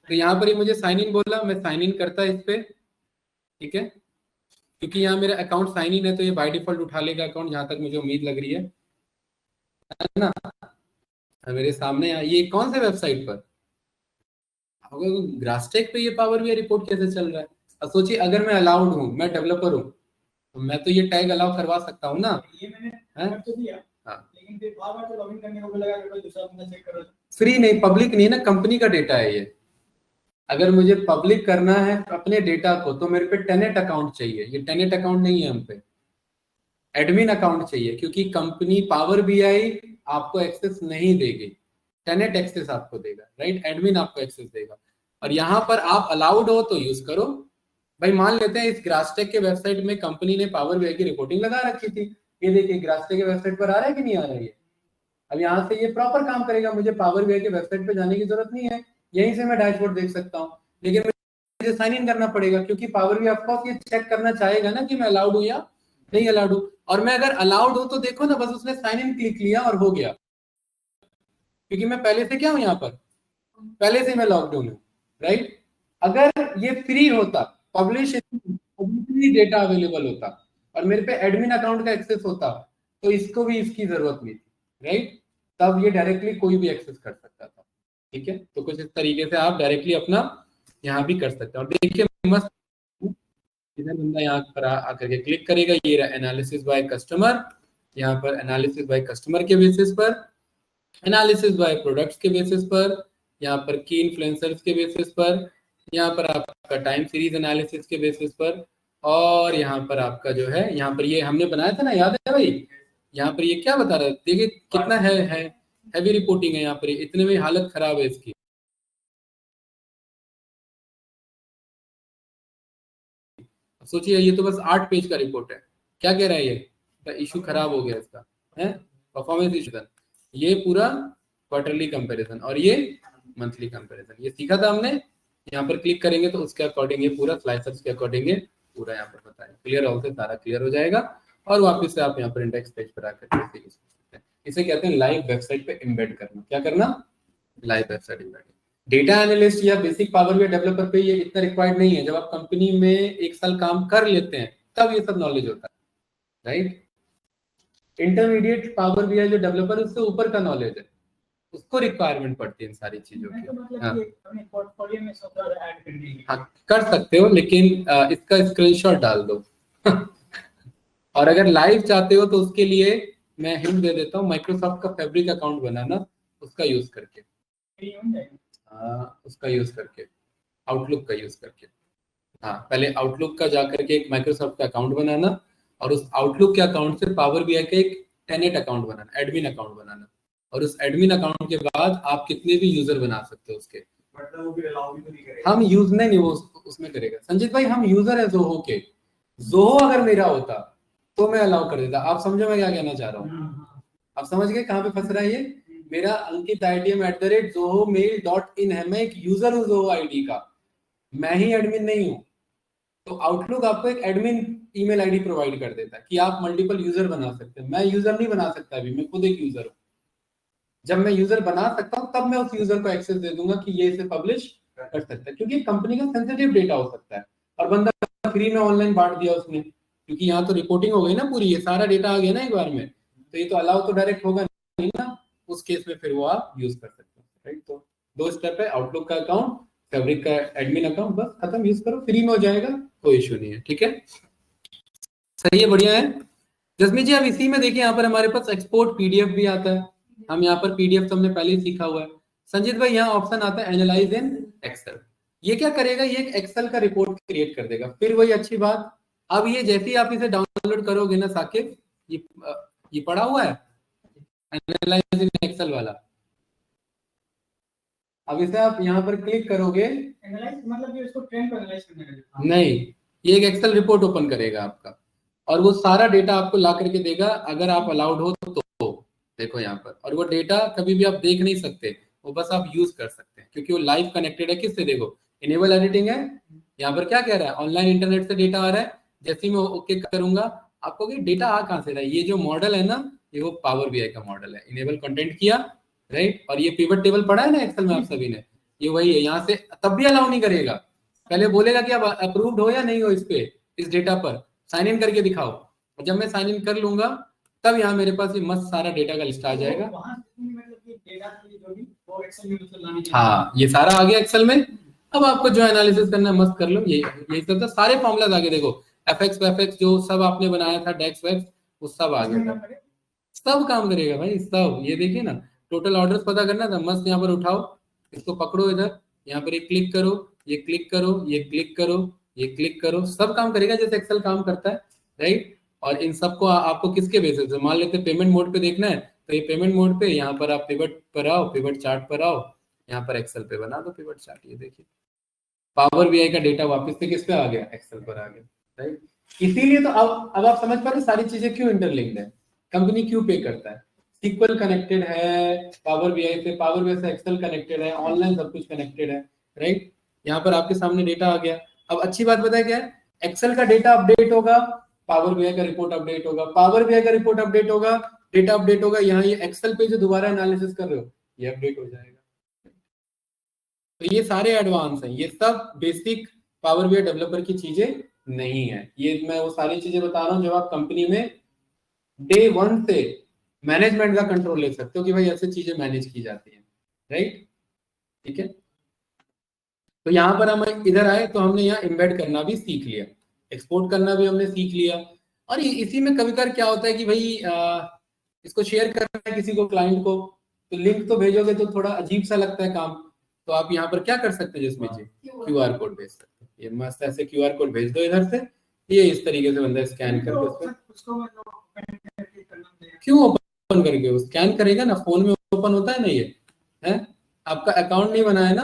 तो यहाँ पर ये मुझे साइन इन बोला, मैं साइन इन करता इस पे। ठीक है, क्योंकि यहाँ मेरा अकाउंट साइन इन है, तो ये बाय डिफॉल्ट उठा लेगा अकाउंट, जहां तक मुझे उम्मीद लग रही है ना। मेरे सामने ये कौन से वेबसाइट पर, ग्रासटेक पे ये पावर बीआई रिपोर्ट कैसे चल रहा है। अब सोचिए अगर मैं अलाउड हूँ, मैं डेवलपर हूँ, तो मैं तो ये टैग अलाउ करवा सकता हूँ ना, ये मैंने कर तो दिया, हाँ, लेकिन फिर बार-बार तो लॉगिन करने को लगा कि कोई दूसरा बंदा चेक करो। फ्री नहीं, पब्लिक नहीं ना, कंपनी का डेटा है ये। अगर मुझे पब्लिक करना है अपने डेटा को, तो मेरे पे टेनेट अकाउंट चाहिए, ये टेनेट अकाउंट नहीं है हम पे, एडमिन अकाउंट चाहिए, क्योंकि कंपनी पावर बीआई आपको एक्सेस नहीं देगी, टेनेट एक्सेस आपको देगा, राइट, एडमिन आपको एक्सेस देगा। और यहाँ पर आप अलाउड हो तो यूज करो। भाई मान लेते हैं इस ग्रासटेक के वेबसाइट में कंपनी ने पावर बीआई की रिपोर्टिंग लगा रखी थी, ये देखिए ग्रासटेक के वेबसाइट पर आ रहा है कि नहीं आ रहा है। अब यहाँ से ये प्रॉपर काम करेगा, मुझे पावर बीआई के वेबसाइट पे जाने की जरूरत नहीं है, यहीं से मैं डैशबोर्ड देख सकता हूँ। लेकिन मुझे साइन इन करना पड़ेगा, क्योंकि पावर बीआई ऑफकोर्स ये चेक करना चाहेगा ना कि मैं अलाउड हूँ या नहीं अलाउड हूँ। और मैं अगर अलाउड हूँ तो देखो ना, बस उसने साइन इन क्लिक लिया और हो गया, क्योंकि मैं पहले से क्या हूँ, यहाँ पर पहले से मैं लॉकडाउन हूँ, राइट। अगर ये फ्री होता, पब्लिश डेटा अवेलेबल होता, और मेरे पे एडमिन अकाउंट का एक्सेस होता, तो इसको भी इसकी जरूरत नहीं थी, राइट, तब ये डायरेक्टली कोई भी एक्सेस कर सकता था। ठीक है, तो कुछ इस तरीके से आप डायरेक्टली अपना यहाँ भी कर सकते हैं। और देखिए मस्त, इधर बंदा यहाँ पर आकर के क्लिक करेगा, ये एनालिसिस बाय कस्टमर, यहाँ पर एनालिसिस बाय कस्टमर के बेसिस पर, एनालिसिस बाय प्रोडक्ट्स के बेसिस पर, यहाँ पर की इन्फ्लुएंसर्स के बेसिस पर, यहाँ पर आपका टाइम सीरीज एनालिसिस के बेसिस पर, और यहाँ पर आपका जो है, यहाँ पर ये हमने बनाया था ना, याद है भाई, यहाँ पर ये क्या बता रहा है, देखिए कितना है हैवी रिपोर्टिंग है यहाँ पर, इतने में हालत खराब है इसकी। सोचिए ये तो बस 8 पेज का रिपोर्ट है, क्या कह रहा है ये, इशू खराब हो गया इसका है, परफॉर्मेंस इशू। ये पूरा क्वार्टरली कंपैरिजन और ये मंथली कंपैरिजन, ये सीखा था हमने। यहाँ पर क्लिक करेंगे तो उसके अकॉर्डिंग ये पूरा स्लाइसर्स के अकॉर्डिंग ये पूरा यहाँ पर बताएंगे, क्लियर ऑल से सारा क्लियर हो जाएगा और वापस से आप यहाँ पर इंडेक्स पेज पर आकर इसे कहते हैं लाइव वेबसाइट पे एम्बेड करना। क्या करना, live website embed. Data analyst या बेसिक पावर बीआई डेवलपर पे ये इतना रिक्वायर्ड नहीं है, जब आप कंपनी में 1 साल काम कर लेते हैं तब ये सब नॉलेज होता है, राइट। इंटरमीडिएट पावर बीआई जो डेवलपर उससे ऊपर का नॉलेज है, उसको रिक्वायरमेंट पड़ती है इन सारी चीजों की। मतलब हाँ। अपने पोर्टफोलियो में सब ऐड कर दीजिए। हाँ कर सकते हो, लेकिन इसका स्क्रीनशॉट डाल दो और अगर लाइव चाहते हो तो उसके लिए मैं हिंट दे देता हूँ, माइक्रोसॉफ्ट का फैब्रिक अकाउंट बनाना, उसका यूज करके, उसका यूज करके, आउटलुक का यूज करके। हाँ पहले आउटलुक का जाकर के एक माइक्रोसॉफ्ट का अकाउंट बनाना और उस आउटलुक के अकाउंट से पावर बीआई का एक टेनेट अकाउंट बनाना, एडमिन अकाउंट बनाना, और उस एडमिन अकाउंट के बाद आप कितने भी यूजर बना सकते हो उसके। मतलब वो भी अलाउ भी नहीं करेगा, हम यूज नहीं वो उसमें करेगा। संजीत भाई हम यूजर है जोहो के, जोहो अगर मेरा होता तो मैं अलाउ कर देता। आप समझो मैं क्या कहना चाह रहा हूँ, आप समझ गए कहाँ पे फंस रहा है ये। मेरा अंकित ITM@zohomail.in है, मैं एक यूजर हूँ जोहो आईडी का, मैं ही एडमिन नहीं हूँ। तो आउटलुक आपको एक एडमिन ईमेल आईडी प्रोवाइड कर देता है कि आप मल्टीपल यूजर बना सकते हैं। मैं यूजर नहीं बना सकता, अभी मैं खुद एक यूजर हूँ। जब मैं यूजर बना सकता हूँ तब मैं उस यूजर को एक्सेस दे दूंगा कि ये इसे पब्लिश कर सकता है, क्योंकि कंपनी का सेंसिटिव डेटा हो सकता है और बंदा फ्री में ऑनलाइन बांट दिया उसने, क्योंकि यहाँ तो रिपोर्टिंग हो गई ना पूरी, ये सारा डेटा आ गया ना एक बार में, तो ये तो अलाउ तो डायरेक्ट होगा नहीं ना, उस केस में फिर वो आप यूज कर सकते हैं, राइट। तो 2 स्टेप है, आउटलुक का अकाउंट, फैब्रिक का एडमिन अकाउंट, बस खत्म, यूज करो, फ्री में हो जाएगा, कोई इश्यू नहीं है, ठीक है, सही है, बढ़िया है। जसमीत जी अब इसी में देखिए यहाँ पर हमारे पास एक्सपोर्ट पीडीएफ भी आता है, हम यहाँ पर पीडीएफ तो हमने पहले ही सीखा हुआ है। संजीत भाई यहाँ ऑप्शन आता है एनालाइज इन एक्सेल, ये क्या करेगा, ये एक एक्सेल का रिपोर्ट क्रिएट कर देगा। फिर वही अच्छी बात, अब ये जैसे ही आप इसे डाउनलोड करोगे ना साकिब, ये पड़ा हुआ है एनालाइज इन एक्सेल वाला, अब इसे आप यहाँ पर क्लिक करोगे, एनालाइज मतलब ये इसको ट्रेंड को एनालाइज करने का नहीं, ये एक एक्सेल रिपोर्ट ओपन करेगा आपका और वो सारा डेटा आपको ला करके देगा, अगर आप अलाउड हो तो देखो यहाँ पर। और वो डेटा कभी भी आप देख नहीं सकते, वो बस आप यूज कर सकते हैं, क्योंकि वो लाइव कनेक्टेड है। किससे, देखो इनेबल एडिटिंग है, यहाँ पर क्या कह रहा है, ऑनलाइन इंटरनेट से डेटा आ रहा है। जैसे ही मैं ओके करूंगा, आपको डेटा आ कहाँ से रहा है, ये जो मॉडल है ना, ये वो पावर बीआई का मॉडल है, इनेबल कंटेंट किया, राइट। और ये पिवट टेबल पढ़ा है ना एक्सेल में आप सभी ने, ये वही है। यहाँ से तब भी अलाउ नहीं करेगा, पहले बोलेगा कि आप अप्रूव्ड हो या नहीं हो, इस पे, इस डेटा पर साइन इन करके दिखाओ। और जब मैं साइन इन कर लूंगा तब यहाँ मेरे पास ये मस्त सारा डेटा का लिस्ट आ जाएगा। हाँ ये सारा आ गया एक्सेल में। अब आपको जो एनालिसिस करना है मस्त कर लो, यही सब था, सारे फॉर्मूलाज आगे देखो, एफएक्स वेफएक्स जो सब आपने बनाया था, डेक्स वेक्स, वो सब आ गया था, सब काम करेगा भाई सब। ये देखिए ना, टोटल ऑर्डर्स पता करना था, मस्त यहाँ पर उठाओ, इसको पकड़ो इधर, यहाँ पर एक क्लिक करो, ये क्लिक करो, ये क्लिक करो, ये क्लिक करो, सब काम करेगा जैसे एक्सेल काम करता है, राइट। और इन सबको आपको किसके बेसिस पे, मान लेते पेमेंट मोड पे देखना है, तो ये पेमेंट मोड पे, यहाँ पर आप पिवट पर आओ, पिवट चार्ट पर आओ, यहाँ पर एक्सेल पे बना दो पिवट चार्ट। ये देखिए पावर बीआई का डेटा वापस से किस पे आ गया, एक्सेल पर आ गया, राइट। इसीलिए तो अब आप समझ पा रहे सारी चीजें क्यों इंटरलिंक्ड है, कंपनी क्यों पे करता है। सीक्वल कनेक्टेड है पावर बीआई से, पावर बीआई से एक्सेल कनेक्टेड है, ऑनलाइन सब कुछ कनेक्टेड है, राइट। यहाँ पर आपके सामने डेटा आ गया। अब अच्छी बात पता है क्या है, एक्सेल का डेटा अपडेट होगा, पावर बीआई का रिपोर्ट अपडेट होगा, पावर बीआई का रिपोर्ट अपडेट होगा, डेटा अपडेट होगा, यहाँ ये एक्सेल पे जो दोबारा एनालिसिस कर रहे हो ये अपडेट हो जाएगा। तो ये सारे एडवांस हैं, ये सब बेसिक पावर बीआई डेवलपर की चीजें नहीं है। ये मैं वो सारी चीजें बता रहा हूँ जब आप कंपनी में डे 1 से मैनेजमेंट का कंट्रोल ले सकते हो कि भाई ऐसे चीजें मैनेज की जाती हैं, राइट, ठीक है। तो यहाँ पर हम इधर आए तो हमने यहाँ एम्बेड करना भी सीख लिया, एक्सपोर्ट करना भी हमने सीख लिया। और इसी में कभी कभी क्या होता है कि भाई इसको शेयर करना है किसी को, क्लाइंट को, तो लिंक तो भेजोगे तो थोड़ा अजीब सा लगता है काम, तो आप यहाँ पर क्या कर सकते हैं जिसमें जी QR कोड भेज सकते हैं। ये मस्त ऐसे QR कोड भेज दो इधर से, ये इस तरीके से बंदा स्कैन करके क्यों ओपन करके? वो स्कैन करेगा ना, फोन में ओपन होता है ना ये है। आपका अकाउंट नहीं बनाया ना?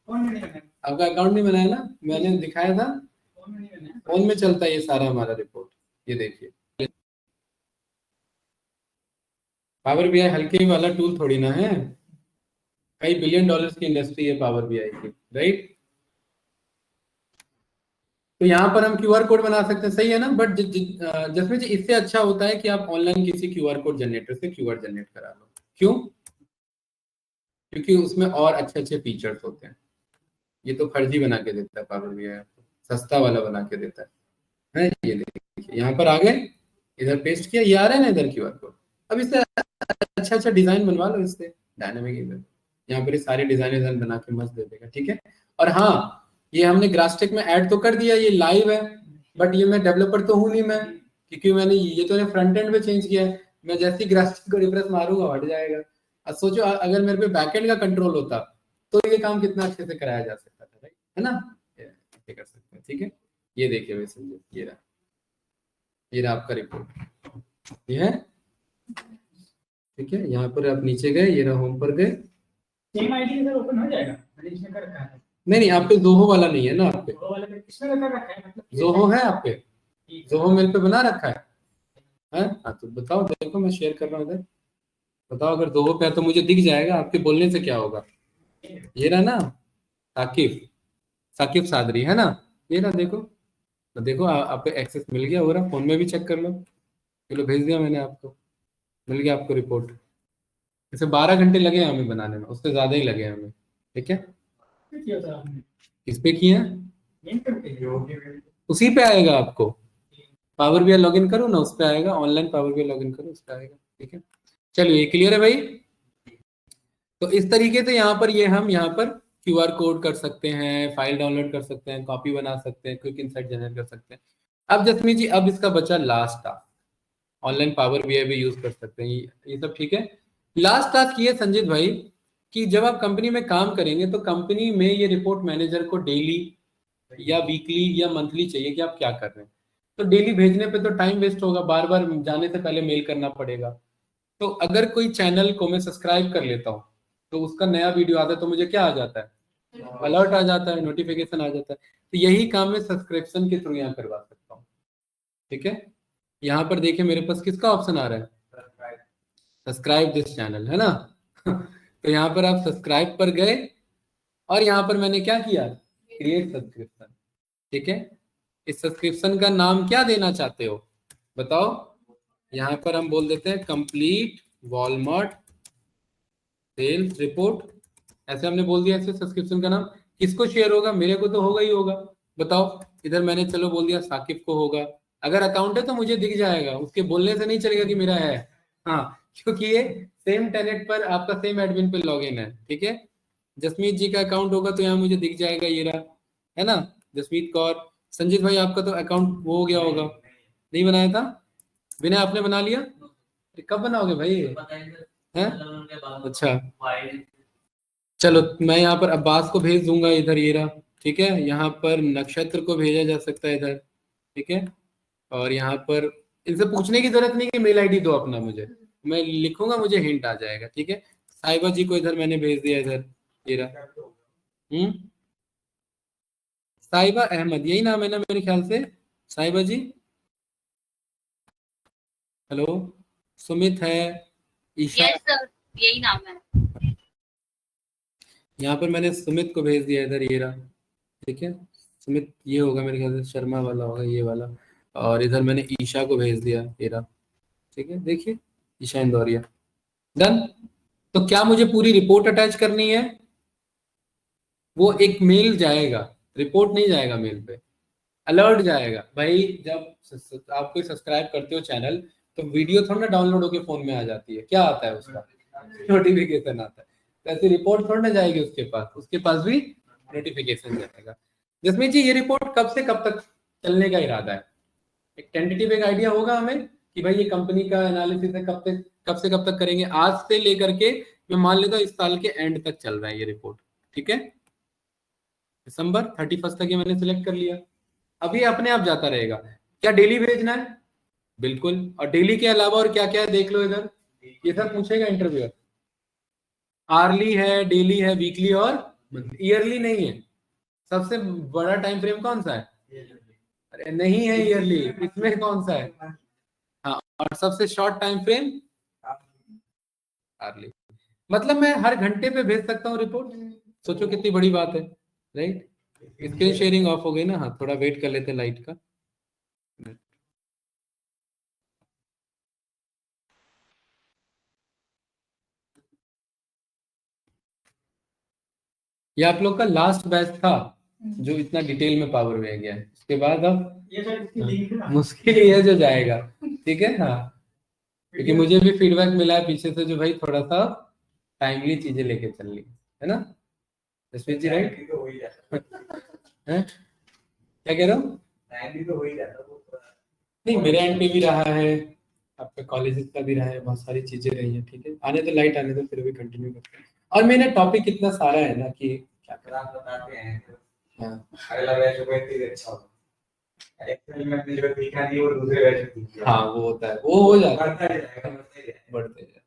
आपका अकाउंट नहीं बनाया ना, मैंने दिखाया था। फोन में चलता है ये सारा हमारा रिपोर्ट। ये देखिए, पावर बीआई हल्के वाला टूल थोड़ी ना है, कई बिलियन डॉलर्स की इंडस्ट्री है पावर बीआई की, राइट? तो यहाँ पर हम क्यूआर कोड बना सकते हैं, सही है ना? बट जिसमें इससे अच्छा होता है कि आप ऑनलाइन किसी क्यूआर कोड जनरेटर से क्यूआर जनरेट करा लो। क्यों? क्योंकि उसमें और अच्छे अच्छे फीचर्स होते हैं। ये तो फर्जी बना के देता है पावर बीआई, सस्ता वाला बना के देता है। ये देखिए यहाँ पर आ गए, इधर पेस्ट किया, ये आ रहा है ना इधर क्यूआर कोड। अब इससे अच्छा अच्छा डिजाइन बनवा लो इससे, डायनामिक इधर यहाँ पर सारे डिजाइन बना के मस्त दे देगा, ठीक है। और हाँ, ये हमने ग्रास्टेक में ऐड तो कर दिया, ये लाइव है, बट ये मैं डेवलपर तो हूँ नहीं मैं, क्योंकि मैंने ये तो फ्रंट एंड पे चेंज किया है। मैं जैसे ही ग्रास्टेक को रिफ्रेश मारूंगा हट जाएगा। अब सोचो अगर मेरे पे बैकएंड का कंट्रोल होता तो ये काम कितना अच्छे से कराया जा सकता था, राइट? है ना? ये कर सकते हैं, ठीक है। ये देखिए भाई, समझे, ये रहा आपका रिपोर्ट, ये है, ठीक है। यहाँ पर आप नीचे गए, ये रहा, होम पर गए, सेम आईडी के साथ ओपन हो जाएगा। मैंने इसमें कर रखा है। नहीं आप पे जोहो वाला नहीं है ना? आप पे जोहो वाला पे किसने कर रखा है? मतलब जोहो है आप पे? जोहो मेल पे बना रखा है? हाँ तो बताओ, देखो मैं शेयर कर रहा हूँ इधर, बताओ अगर जोहो पे है तो मुझे दिख जाएगा। आपके बोलने से क्या होगा? ये रहा ना, साकिब, साकिब सादरी, है ना? ये रहा, देखो तो देखो आपको एक्सेस मिल गया, हो रहा, फोन में भी चेक कर लो। चलो भेज दिया मैंने आपको, मिल गया आपको रिपोर्ट। इसे 12 घंटे लगे हमें बनाने में, उससे ज्यादा ही लगे हमें, ठीक है। किया था आपने? किस पे किया? उसी पे आएगा आपको, पावर बीआई लॉगिन करो ना, उस पे आएगा, ऑनलाइन पावर बीआई लॉगिन करो, उस पे आएगा, ठीक है। चलिए क्लियर है भाई? तो इस तरीके से यहाँ पर हम यहाँ पर क्यूआर कोड कर सकते हैं, फाइल डाउनलोड कर सकते हैं, कॉपी बना सकते हैं, क्विक इनसाइट जनरेट कर सकते हैं। अब जसमीत जी, अब इसका बचा last task, online power BI भी यूज कर सकते हैं, ये सब ठीक है। लास्ट टास्क ये संजीत भाई, कि जब आप कंपनी में काम करेंगे तो कंपनी में ये रिपोर्ट मैनेजर को डेली या वीकली या मंथली चाहिए कि आप क्या कर रहे हैं। तो डेली भेजने पे तो टाइम वेस्ट होगा, बार बार जाने से पहले मेल करना पड़ेगा। तो अगर कोई चैनल को मैं सब्सक्राइब कर लेता हूँ तो उसका नया वीडियो आता है तो मुझे क्या आ जाता है? अलर्ट आ जाता है, नोटिफिकेशन आ जाता है। तो यही काम मैं सब्सक्रिप्शन के थ्रू यहाँ करवा सकता हूँ, ठीक है। यहाँ पर देखिए मेरे पास किसका ऑप्शन आ रहा है? सब्सक्राइब दिस चैनल, है ना? तो यहाँ पर आप सब्सक्राइब पर गए और यहाँ पर मैंने क्या किया? क्रिएट सब्सक्रिप्शन, ठीक है। इस सब्सक्रिप्शन का नाम क्या देना चाहते हो बताओ? यहाँ पर हम बोल देते हैं कंप्लीट वॉलमार्ट सेल्स रिपोर्ट, ऐसे हमने बोल दिया। ऐसे सब्सक्रिप्शन का नाम किसको शेयर होगा? मेरे को तो होगा ही होगा, बताओ। इधर मैंने चलो बोल दिया साकिब को होगा, अगर अकाउंट है तो मुझे दिख जाएगा, उसके बोलने से नहीं चलेगा कि मेरा है। हाँ, क्योंकि ये सेम टेनेट पर आपका सेम एडमिन पे लॉगिन है, ठीक है। जसमीत जी का अकाउंट होगा तो यहाँ मुझे दिख जाएगा, ये रहा, है ना? जसमीत कौर। संजीत भाई आपका तो अकाउंट वो हो गया होगा, नहीं बनाया था? विनय आपने बना लिया? कब बनाओगे भाई? हैं? अच्छा, चलो मैं यहाँ पर अब्बास को भेज दूंगा, इधर ये रहा, ठीक है। यहाँ पर नक्षत्र को भेजा जा सकता है इधर, ठीक है। और यहाँ पर इनसे पूछने की जरूरत नहीं कि मेल आईडी दो अपना मुझे, मैं लिखूंगा मुझे हिंट आ जाएगा, ठीक है। साहिबा जी को इधर मैंने भेज दिया, इधर ये रहा। साहिबा अहमद, यही नाम है ना मेरे ख्याल से? साहिबा जी, हेलो। सुमित है, ईशा। यस सर, यही नाम है। यहाँ पर मैंने सुमित को भेज दिया, इधर ये रहा, ठीक है। सुमित ये होगा मेरे ख्याल से, शर्मा वाला होगा ये वाला। और इधर मैंने ईशा को भेज दिया, ये रहा, ठीक है। देखिए ईशा इंदौरिया, डन। तो क्या मुझे पूरी रिपोर्ट अटैच करनी है? वो एक मेल जाएगा, रिपोर्ट नहीं जाएगा मेल पे, अलर्ट जाएगा भाई। जब आप कोई सब्सक्राइब करते हो चैनल तो वीडियो थोड़ा ना डाउनलोड होके फोन में आ जाती है, क्या आता है उसका? नोटिफिकेशन आता है। तो ऐसी रिपोर्ट थोड़ा ना जाएगी उसके पास भी नोटिफिकेशन जाएगा। जिसमें जी ये रिपोर्ट कब से कब तक चलने का इरादा है? एक टेंटेटिव एक आइडिया होगा हमें कि भाई ये कंपनी का एनालिसिस है, कब से कब तक करेंगे? आज से लेकर के मैं मान लेता हूँ इस साल के एंड तक चल रहा है ये रिपोर्ट, ठीक है। दिसंबर 31 तक ये मैंने सिलेक्ट कर लिया। अभी अपने आप जाता रहेगा। क्या डेली भेजना है? बिल्कुल। और डेली के अलावा और क्या क्या है देख लो इधर, ये सब पूछेगा इंटरव्यूअर। आर्ली है, डेली है, वीकली और ईयरली नहीं है। सबसे बड़ा टाइम फ्रेम कौन सा है? अरे नहीं है ईयरली, इसमें कौन सा है? हाँ, और सबसे शॉर्ट टाइम फ्रेम आर्ली। मतलब मैं हर घंटे पे भेज सकता हूँ रिपोर्ट। सोचो कितनी बड़ी बात है, राइट। स्क्रीन शेयरिंग ऑफ हो गई ना, हाँ थोड़ा वेट कर लेते लाइट का। ये आप लोग का लास्ट बैच था जो इतना डिटेल में पावर में गया है, उसके बाद अब ये शायद इसकी लिंक है ना। मुश्किल ही है जो जाएगा, ठीक है। हाँ, क्योंकि मुझे भी फीडबैक मिला है पीछे से जो भाई थोड़ा सा टाइमली चीजें लेके चल रही है ना जसवीत जी, राइट? हैं? क्या कह रहा हूँ? नहीं, मेरे एंड पे भी रहा है, आपके कॉलेज का भी रहा है, बहुत सारी चीजें रही हैं, ठीक है। आने तो लाइट आने तो फिर भी कंटिन्यू करते हैं। और मेरा टॉपिक इतना सारा है ना कि क्या करें। हाँ अगला बैच को इतनी अच्छा होगा। एक्सेल में अपने जो सीखा नहीं वो दूसरे बैच में सीख लिया। हाँ, वो होता है, वो हो जाता है, बढ़ता जाएगा, बढ़ता जाएगा। बढ़ते जाता है।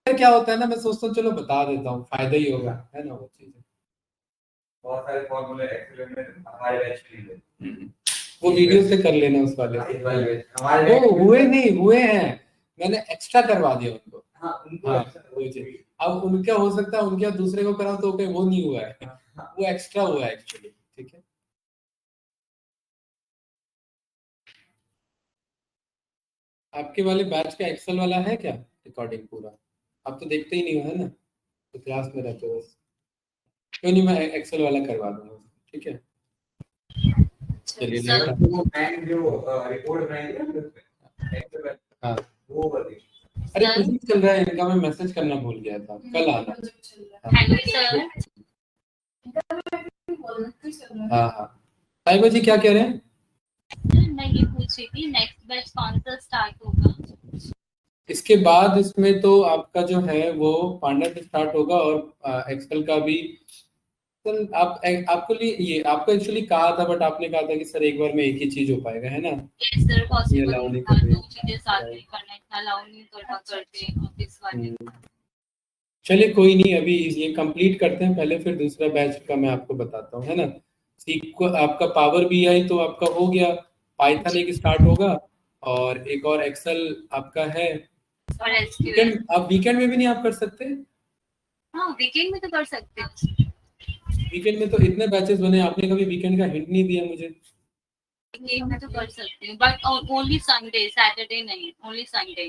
फिर क्या होता है ना, मैं सोचता हूँ चलो बता देता हूँ, फायदा ही होगा, है ना वो चीजें। बहुत सारे फॉर्मूले एक्सेल में हमारे बैच में नहीं है। वो वीडियो से कर लेना उस वाले इस वाले बैच हमारे वो हुए नहीं हुए हैं, मैंने एक्स्ट्रा करवा दिया उनको। हाँ उनको हाँ, अच्छा वो चीज। अब उनका हो सकता है उनके दूसरे को कराओ तो कहीं वो नहीं हुआ है, वो एक्स्ट्रा हुआ है एक्चुअली, ठीक है। आपके वाले बैच का एक्सेल वाला है क्या रिकॉर्डिंग पूरा? आप तो देखते ही नहीं हो, है ना, तो क्लास में रहते हो बस। क्यों नहीं, मैं एक्सेल वाला करवा दूंगा, ठीक है। चलिए सर लेट वो बैंक जो रिपोर्ट बनाएंगे ना एक्सेल में, हाँ, वो कर दी। अरे सर प्रोजेक्ट चल रहा है इनका, मैं मैसेज करना भूल गया था, कल आना। Hello sir. हाँ हाँ, साहिबा जी क्या कह रहे हैं? मैं ये पूछ रही थी नेक्स्ट बैच कौन सा स्टार्ट होगा? इसके बाद इसमें तो आपका जो है वो पांडा से स्टार्ट होगा, और एक्सेल का भी। सर आपको लिए ये आपको एक्चुअली कहा था, बट आपने कहा था कि सर एक बार में एक ही चीज हो पाएगा, है ना, यस सर, ये पॉसिबल अलाउ नहीं नहीं था, कर रही। दो चीजें साथ में करना इतना अलाउ नहीं करते ऑफिस वाले। चलिए कोई नहीं, अभी ये कंप्लीट करते हैं पहले, फिर दूसरा बैच का मैं आपको बताता हूँ, है ना। सीक्वल आपका पावर बीआई तो आपका हो गया, पाइथन एक स्टार्ट होगा, और एक और एक्सेल आपका है। और एसक्यूएल। वीकेंड, आप वीकेंड में भी नहीं आप कर सकते? हाँ, वीकेंड में तो कर सकते हैं। वीकेंड में तो इतने बैचेस बने, आपने कभी वीकेंड का हिंट नहीं दिया मुझे। वीकेंड में तो कर सकते हैं बट ओनली संडे, सैटरडे नहीं, ओनली संडे।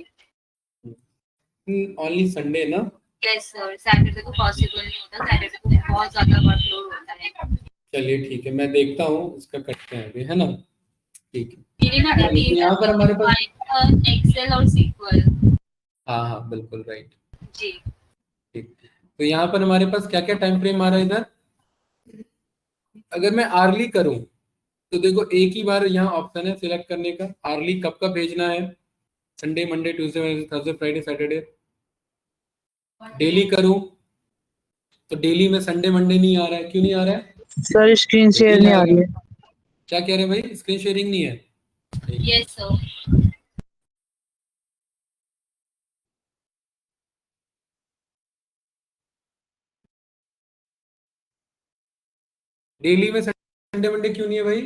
ओनली संडे ना? यस सर, सैटरडे को पॉसिबल नहीं होता, सैटरडे को बहुत ज्यादा वर्कलोड होता है। चलिए ठीक है, मैं देखता हूँ इसका, करते हैं अभी, है ना, ठीक है। मेरे ना तो यहाँ पर हमारे पास, एक्सेल और सीक्वल। हाँ हाँ बिल्कुल राइट, जी ठीक। तो यहाँ पर हमारे पास क्या क्या टाइम फ्रेम आ रहा है इधर। अगर मैं आर्ली करूं तो देखो एक ही बार यहाँ ऑप्शन है सिलेक्ट करने का, आर्ली कब कब भेजना है, Sunday Monday Tuesday Wednesday Thursday Friday Saturday. Daily करूं तो डेली में संडे मंडे नहीं आ रहा है, क्यों नहीं आ रहा है? सर स्क्रीन शेयर नहीं आ रही है। क्या कह रहे हैं भाई, स्क्रीन शेयरिंग नहीं है? Yes sir. डेली में संडे मंडे क्यों नहीं है भाई?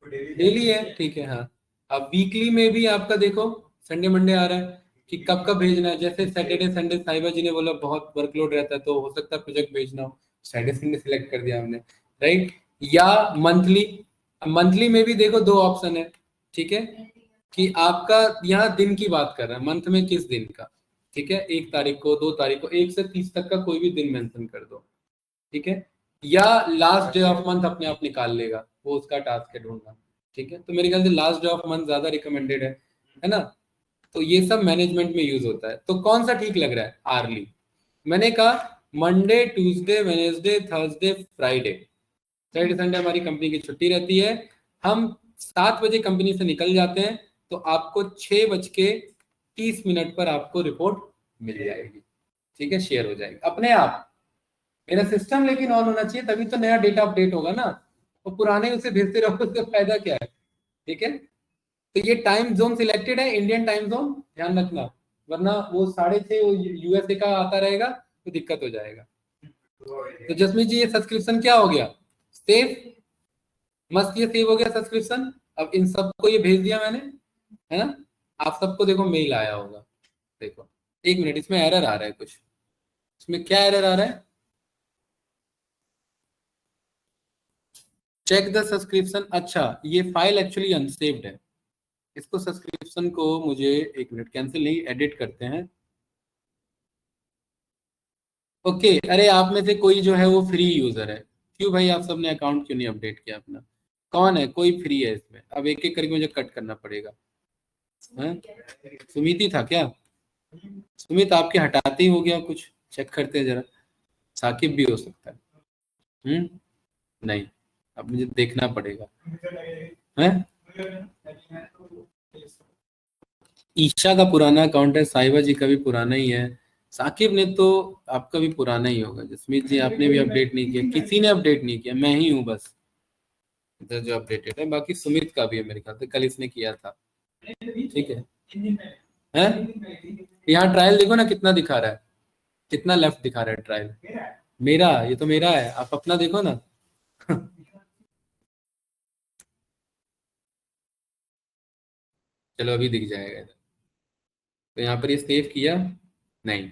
डेली है, ठीक है। हाँ, अब वीकली में भी आपका देखो संडे मंडे आ रहा है कि कब कब भेजना है। जैसे सैटरडे संडे साहिबा जी ने बोला बहुत वर्कलोड रहता है तो हो सकता है प्रोजेक्ट भेजना हो, सैटरडे संडे सिलेक्ट कर दिया हमने, राइट। या मंथली, मंथली में भी देखो दो ऑप्शन है, ठीक है, कि आपका यहाँ दिन की बात कर रहा है, मंथ में किस दिन का, ठीक है, 1 तारीख को, 2 तारीख को, 1 से 30 तक का कोई भी दिन मेंशन कर दो, ठीक है। या लास्ट डे ऑफ मंथ अपने आप निकाल लेगा, वो उसका टास्क है ढूंढना, ठीक है। तो मेरे ख्याल से लास्ट डे ऑफ मंथ ज्यादा रिकमेंडेड है ना। तो ये सब मैनेजमेंट में यूज होता है। तो कौन सा ठीक लग रहा है? आर्ली। मैंने कहा Monday Tuesday Wednesday Thursday Friday, Saturday Sunday हमारी कंपनी की छुट्टी रहती है। हम 7 बजे कंपनी से निकल जाते हैं तो आपको 6:30 पर आपको रिपोर्ट मिल जाएगी, ठीक है, शेयर हो जाएगी अपने आप। मेरा सिस्टम लेकिन ऑन होना चाहिए, तभी तो नया डेटा अपडेट होगा ना। तो पुराने उसे भेजते रहो, उसका फायदा क्या है, ठीक है। तो ये टाइम जोन सिलेक्टेड है, इंडियन टाइम जोन, ध्यान रखना, वरना वो 6:30 यूएसए का आता रहेगा तो दिक्कत हो जाएगा। तो जसमीत जी ये सब्सक्रिप्शन क्या हो गया, सेव, मस्त, ये सेव हो गया सब्सक्रिप्शन। अब इन सबको ये भेज दिया मैंने, है ना, आप सबको देखो मेल आया होगा। देखो 1 मिनट, इसमें एरर आ रहा है कुछ, इसमें क्या एरर आ रहा है, चेक द सब्सक्रिप्शन। अच्छा ये फाइल एक्चुअली अनसेव्ड है, इसको सब्सक्रिप्शन को मुझे 1 मिनट, कैंसिल नहीं, एडिट करते हैं। ओके अरे आप में से कोई जो है वो फ्री यूजर है, क्यों भाई आप सबने अकाउंट क्यों नहीं अपडेट किया अपना, कौन है, कोई फ्री है इसमें, अब एक एक करके मुझे कट करना पड़ेगा। हैं? सुमित ही था क्या, सुमित आपके हटाते ही हो गया कुछ, चेक करते हैं जरा, साकिब भी हो सकता है। नहीं, अब मुझे देखना पड़ेगा। हैं? ईशा का पुराना अकाउंट है, साहिबा जी का भी पुराना ही है, साकिब ने तो आपका भी पुराना ही होगा, जसमीत जी आपने भी अपडेट नहीं किया, किसी ने अपडेट नहीं किया, मैं ही हूँ बस इधर जो अपडेटेड है, बाकी सुमित का भी है मेरे ख्याल से, कल इसने किया था। ठीक है, हैं? यहाँ ट्रायल देखो ना कितना दिखा रहा है, कितना लेफ्ट दिखा रहा है ट्रायल, मेरा, ये तो मेरा है, आप अपना देखो ना। चलो अभी दिख जाएगा इधर, तो यहाँ पर ये सेव किया नहीं।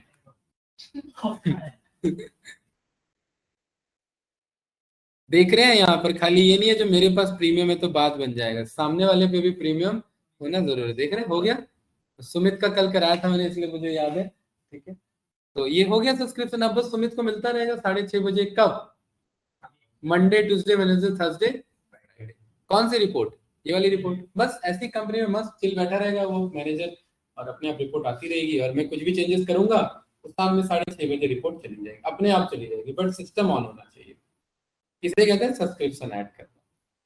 देख रहे हैं यहाँ पर, खाली ये नहीं है जो मेरे पास प्रीमियम है तो बात बन जाएगा, सामने वाले पे भी प्रीमियम होना जरूरी है। देख रहे हैं, हो गया, सुमित का कल कराया था मैंने इसलिए मुझे याद है। ठीक है, तो ये हो गया सब्सक्रिप्शन, अब बस सुमित को मिलता रहेगा 6:30 बजे, कब, Monday Tuesday Wednesday Thursday Friday. कौन सी रिपोर्ट, ये वाली रिपोर्ट, बस ऐसी कंपनी में मस्त चिल बैठा रहेगा वो मैनेजर, और अपने आप रिपोर्ट आती रहेगी, और मैं कुछ भी चेंजेस करूंगा तो शाम में 6:30 बजे रिपोर्ट चली जाएगी, अपने आप चली जाएगी, बट सिस्टम ऑन होना चाहिए। इसे कहते हैं सब्सक्रिप्शन ऐड करना।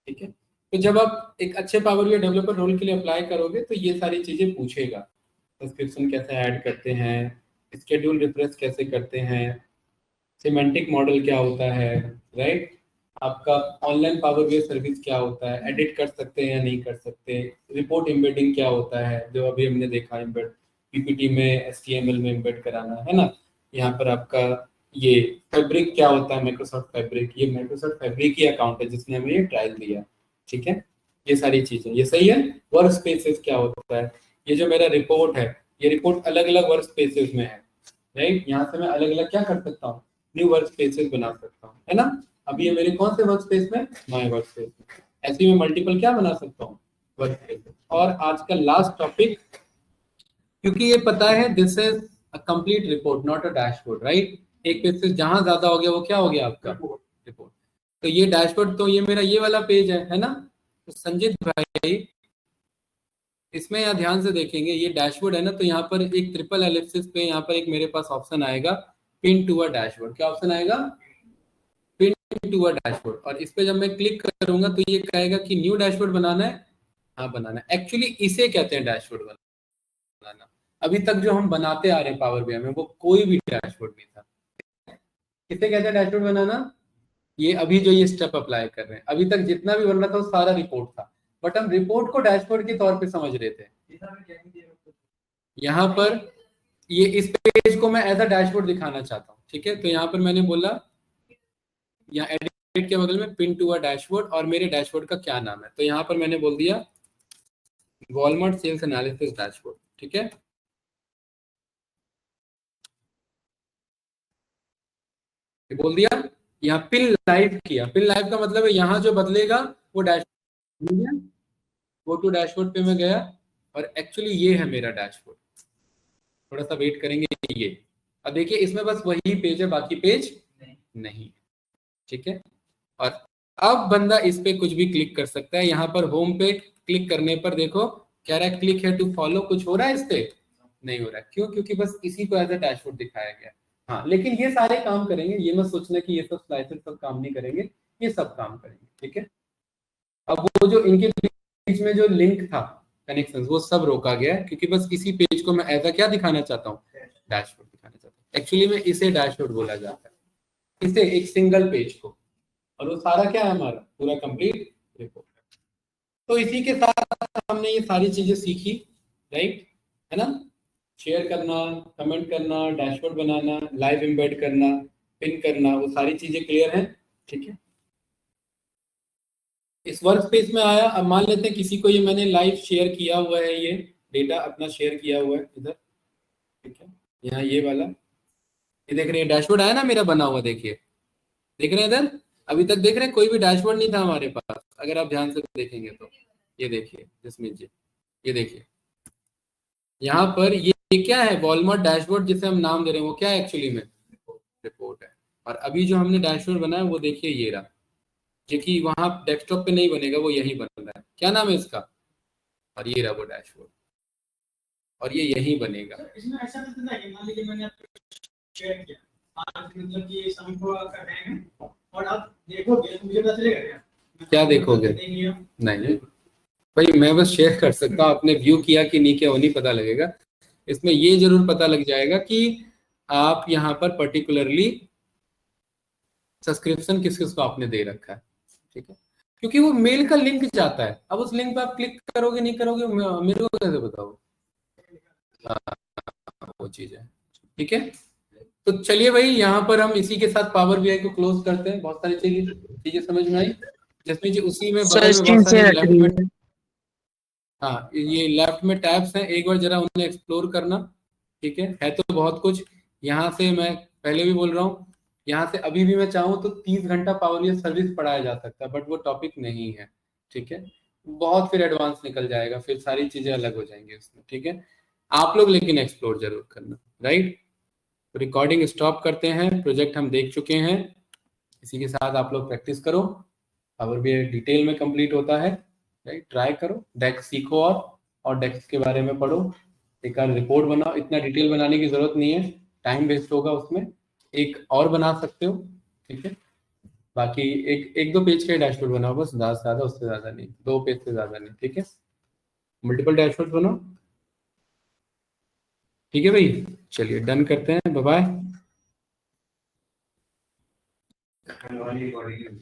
ठीक है, तो जब आप एक अच्छे पावर BI डेवलपर रोल के लिए अप्लाई करोगे तो ये सारी चीजें पूछेगा, सब्सक्रिप्शन कैसे ऐड करते हैं, स्केड्यूल रिफ्रेश कैसे करते हैं, सिमेंटिक मॉडल क्या होता है, राइट, आपका ऑनलाइन पावर BI सर्विस क्या होता है, एडिट कर सकते हैं या नहीं कर सकते, रिपोर्ट एम्बेडिंग क्या होता है जो अभी हमने देखा, एम्बेड पीपीटी में HTML में एम्बेड कराना है ना, यहाँ पर आपका ये फैब्रिक क्या होता है, माइक्रोसॉफ्ट फैब्रिक, ये माइक्रोसॉफ्ट फैब्रिक ही अकाउंट है जिसने हमें ये ट्रायल दिया। ठीक है, ये सारी चीजें, ये सही है। वर्क स्पेसेस क्या होता है, ये जो मेरा रिपोर्ट है, ये रिपोर्ट अलग अलग वर्क स्पेसेस में है, राइट, यहाँ से मैं अलग अलग क्या कर सकता हूँ, न्यू वर्क स्पेसेस बना सकता हूँ, है ना। अभी ये मेरे कौन से वर्क स्पेस में, माय वर्क स्पेस में, ऐसे में मल्टीपल क्या बना सकता हूँ, वर्क स्पेस। और आज का लास्ट टॉपिक, क्योंकि ये पता है this is a complete report not a dashboard, right, एक पेज से जहां ज्यादा हो गया वो क्या हो गया आपका रिपोर्ट। तो ये डैशबोर्ड, तो ये मेरा ये वाला पेज है ना, तो संजीत भाई इसमें यहाँ ध्यान से देखेंगे, ये डैशबोर्ड है ना, तो यहाँ पर एक ट्रिपल एलिप्सिस पे यहाँ पर एक मेरे पास ऑप्शन आएगा पिन टू अ डैशबोर्ड, क्या ऑप्शन आएगा, पिन टू अ डैशबोर्ड, और इस पे जब मैं क्लिक करूंगा तो ये कहेगा कि न्यू डैशबोर्ड बनाना है, हाँ बनाना है, एक्चुअली इसे कहते हैं डैशबोर्ड बनाना। अभी तक जो हम बनाते आ रहे हैं पावर BI में वो कोई भी डैशबोर्ड नहीं था, किसे कहते हैं डैशबोर्ड बनाना, ये अभी जो ये स्टेप अप्लाई कर रहे हैं, अभी तक जितना भी बन रहा था वो सारा रिपोर्ट था, बट हम रिपोर्ट को डैशबोर्ड के तौर पे समझ रहे थे। यहाँ पर ये इस पेज को मैं एज अ डैशबोर्ड दिखाना चाहता हूँ। ठीक है, तो यहाँ पर मैंने बोला, यहाँ एडिट के बगल में पिन टू अ डैशबोर्ड, और मेरे डैशबोर्ड का क्या नाम है, तो यहाँ पर मैंने बोल दिया वॉलमार्ट सेल्स एनालिसिस डैशबोर्ड। ठीक है, ये बोल दिया, यहाँ पिन लाइव किया, पिन लाइव का मतलब है यहाँ जो बदलेगा वो डैशबोर्ड, गो टू डैशबोर्ड पे मैं गया, और एक्चुअली ये है मेरा डैशबोर्ड, थोड़ा सा वेट करेंगे, ये अब देखिए इसमें बस वही पेज है, बाकी पेज नहीं। ठीक है, और अब बंदा इस पे कुछ भी क्लिक कर सकता है, यहाँ पर होम पे क्लिक करने पर देखो कह रहा है क्लिक है टू फॉलो, कुछ हो रहा है इस पे, नहीं हो रहा है, क्यों, क्योंकि बस इसी को एज अ डैशबोर्ड दिखाया गया। हाँ, लेकिन ये सारे काम करेंगे, ये मत सोचना कि ये सब स्लाइसेस सब काम नहीं करेंगे, ये सब काम करेंगे। ठीक है, अब वो जो इनके बीच में जो लिंक था, कनेक्शंस, वो सब रोका गया है, क्योंकि बस इसी पेज को मैं ऐसा क्या दिखाना चाहता हूँ, डैशबोर्ड दिखाना चाहता हूँ। एक्चुअली में इसे डैशबोर्ड बोला जाता है, इसे एक सिंगल पेज को, और वो सारा क्या है हमारा पूरा कंप्लीट रिपोर्ट। तो इसी के साथ हमने ये सारी चीजें सीखी, राइट, है ना। शेयर करना, कमेंट करना, डैशबोर्ड बनाना, लाइव एम्बेड करना, पिन करना, वो सारी चीजें क्लियर हैं, ठीक है। इस वर्क स्पेस में आया, अब मान लेते हैं किसी को ये मैंने लाइव शेयर किया हुआ है, ये डेटा अपना शेयर किया हुआ है इधर, ठीक है, यहाँ ये वाला, ये देख रहे हैं डैशबोर्ड आया ना मेरा बना हुआ, देखिए, देख रहे हैं इधर, अभी तक देख रहे हैं कोई भी डैशबोर्ड नहीं था हमारे पास, अगर आप ध्यान से देखेंगे तो ये देखिए जसमीत जी, ये देखिए यहाँ पर ये क्या है, वॉलमार्ट डैशबोर्ड जिसे हम नाम दे रहे हैं, वो क्या है एक्चुअली में, रिपोर्ट है। और अभी जो हमने डैशबोर्ड बनाया वो देखिए ये रहा, जो कि वहां डेस्कटॉप पे नहीं बनेगा, वो यही बन रहा है, क्या नाम है इसका, और ये रहा वो डैशबोर्ड, और ये यही बनेगा। सर, इसमें ऐसा तो है कि मान लीजिए मैंने आपको शेयर किया, आप मतलब कि शाम को कर रहे हैं और आप देखोगे तो मुझे पता चलेगा क्या देखोगे? नहीं भाई, मैं बस शेयर कर सकता हूँ, आपने व्यू किया कि नहीं किया वो नहीं पता लगेगा। इसमें ये जरूर पता लग जाएगा कि आप यहाँ पर पर्टिकुलरली सब्सक्रिप्शन किस किस को आपने दे रखा है, ठीक है, क्योंकि वो मेल का लिंक जाता है। अब उस लिंक पे आप क्लिक करोगे नहीं करोगे, मेरे को कैसे बताओ, वो चीज है, ठीक है। तो चलिए भाई, यहाँ पर हम इसी के साथ पावर बीआई को क्लोज करते हैं। बहुत सारी चीजें समझ में आई, जिसमें जी उसी में सर बगल में स्क्रीन बहुत सारी शेयर हट लेफ्ट गई में, है। हाँ ये लेफ्ट में टैब्स हैं, एक बार जरा उन्हें एक्सप्लोर करना, ठीक है तो बहुत कुछ। यहाँ से मैं पहले भी बोल रहा हूँ, यहाँ से अभी भी मैं चाहूँ तो 30 घंटा पावर बीआई सर्विस पढ़ाया जा सकता है, बट वो टॉपिक नहीं है, ठीक है, बहुत फिर एडवांस निकल जाएगा, फिर सारी चीजें अलग हो जाएंगी उसमें, ठीक है। आप लोग लेकिन एक्सप्लोर जरूर करना, राइट। रिकॉर्डिंग स्टॉप करते हैं, प्रोजेक्ट हम देख चुके हैं, इसी के साथ आप लोग प्रैक्टिस करो, पावर बीआई डिटेल में कंप्लीट होता है, राइट, ट्राई करो, डेक्स सीखो और डेक्स के बारे में पढ़ो, एक बार रिपोर्ट बनाओ, इतना डिटेल बनाने की जरूरत नहीं है, टाइम वेस्ट होगा उसमें, एक और बना सकते हो, ठीक है। बाकी एक दो पेज का डैशबोर्ड बनाओ बस, ज्यादा से ज्यादा, उससे ज्यादा नहीं, 2 पेज से ज्यादा नहीं, ठीक है। मल्टीपल डैशबोर्ड बनाओ, ठीक है भाई, चलिए डन करते हैं, बाय बाय। रिकॉर्डिंग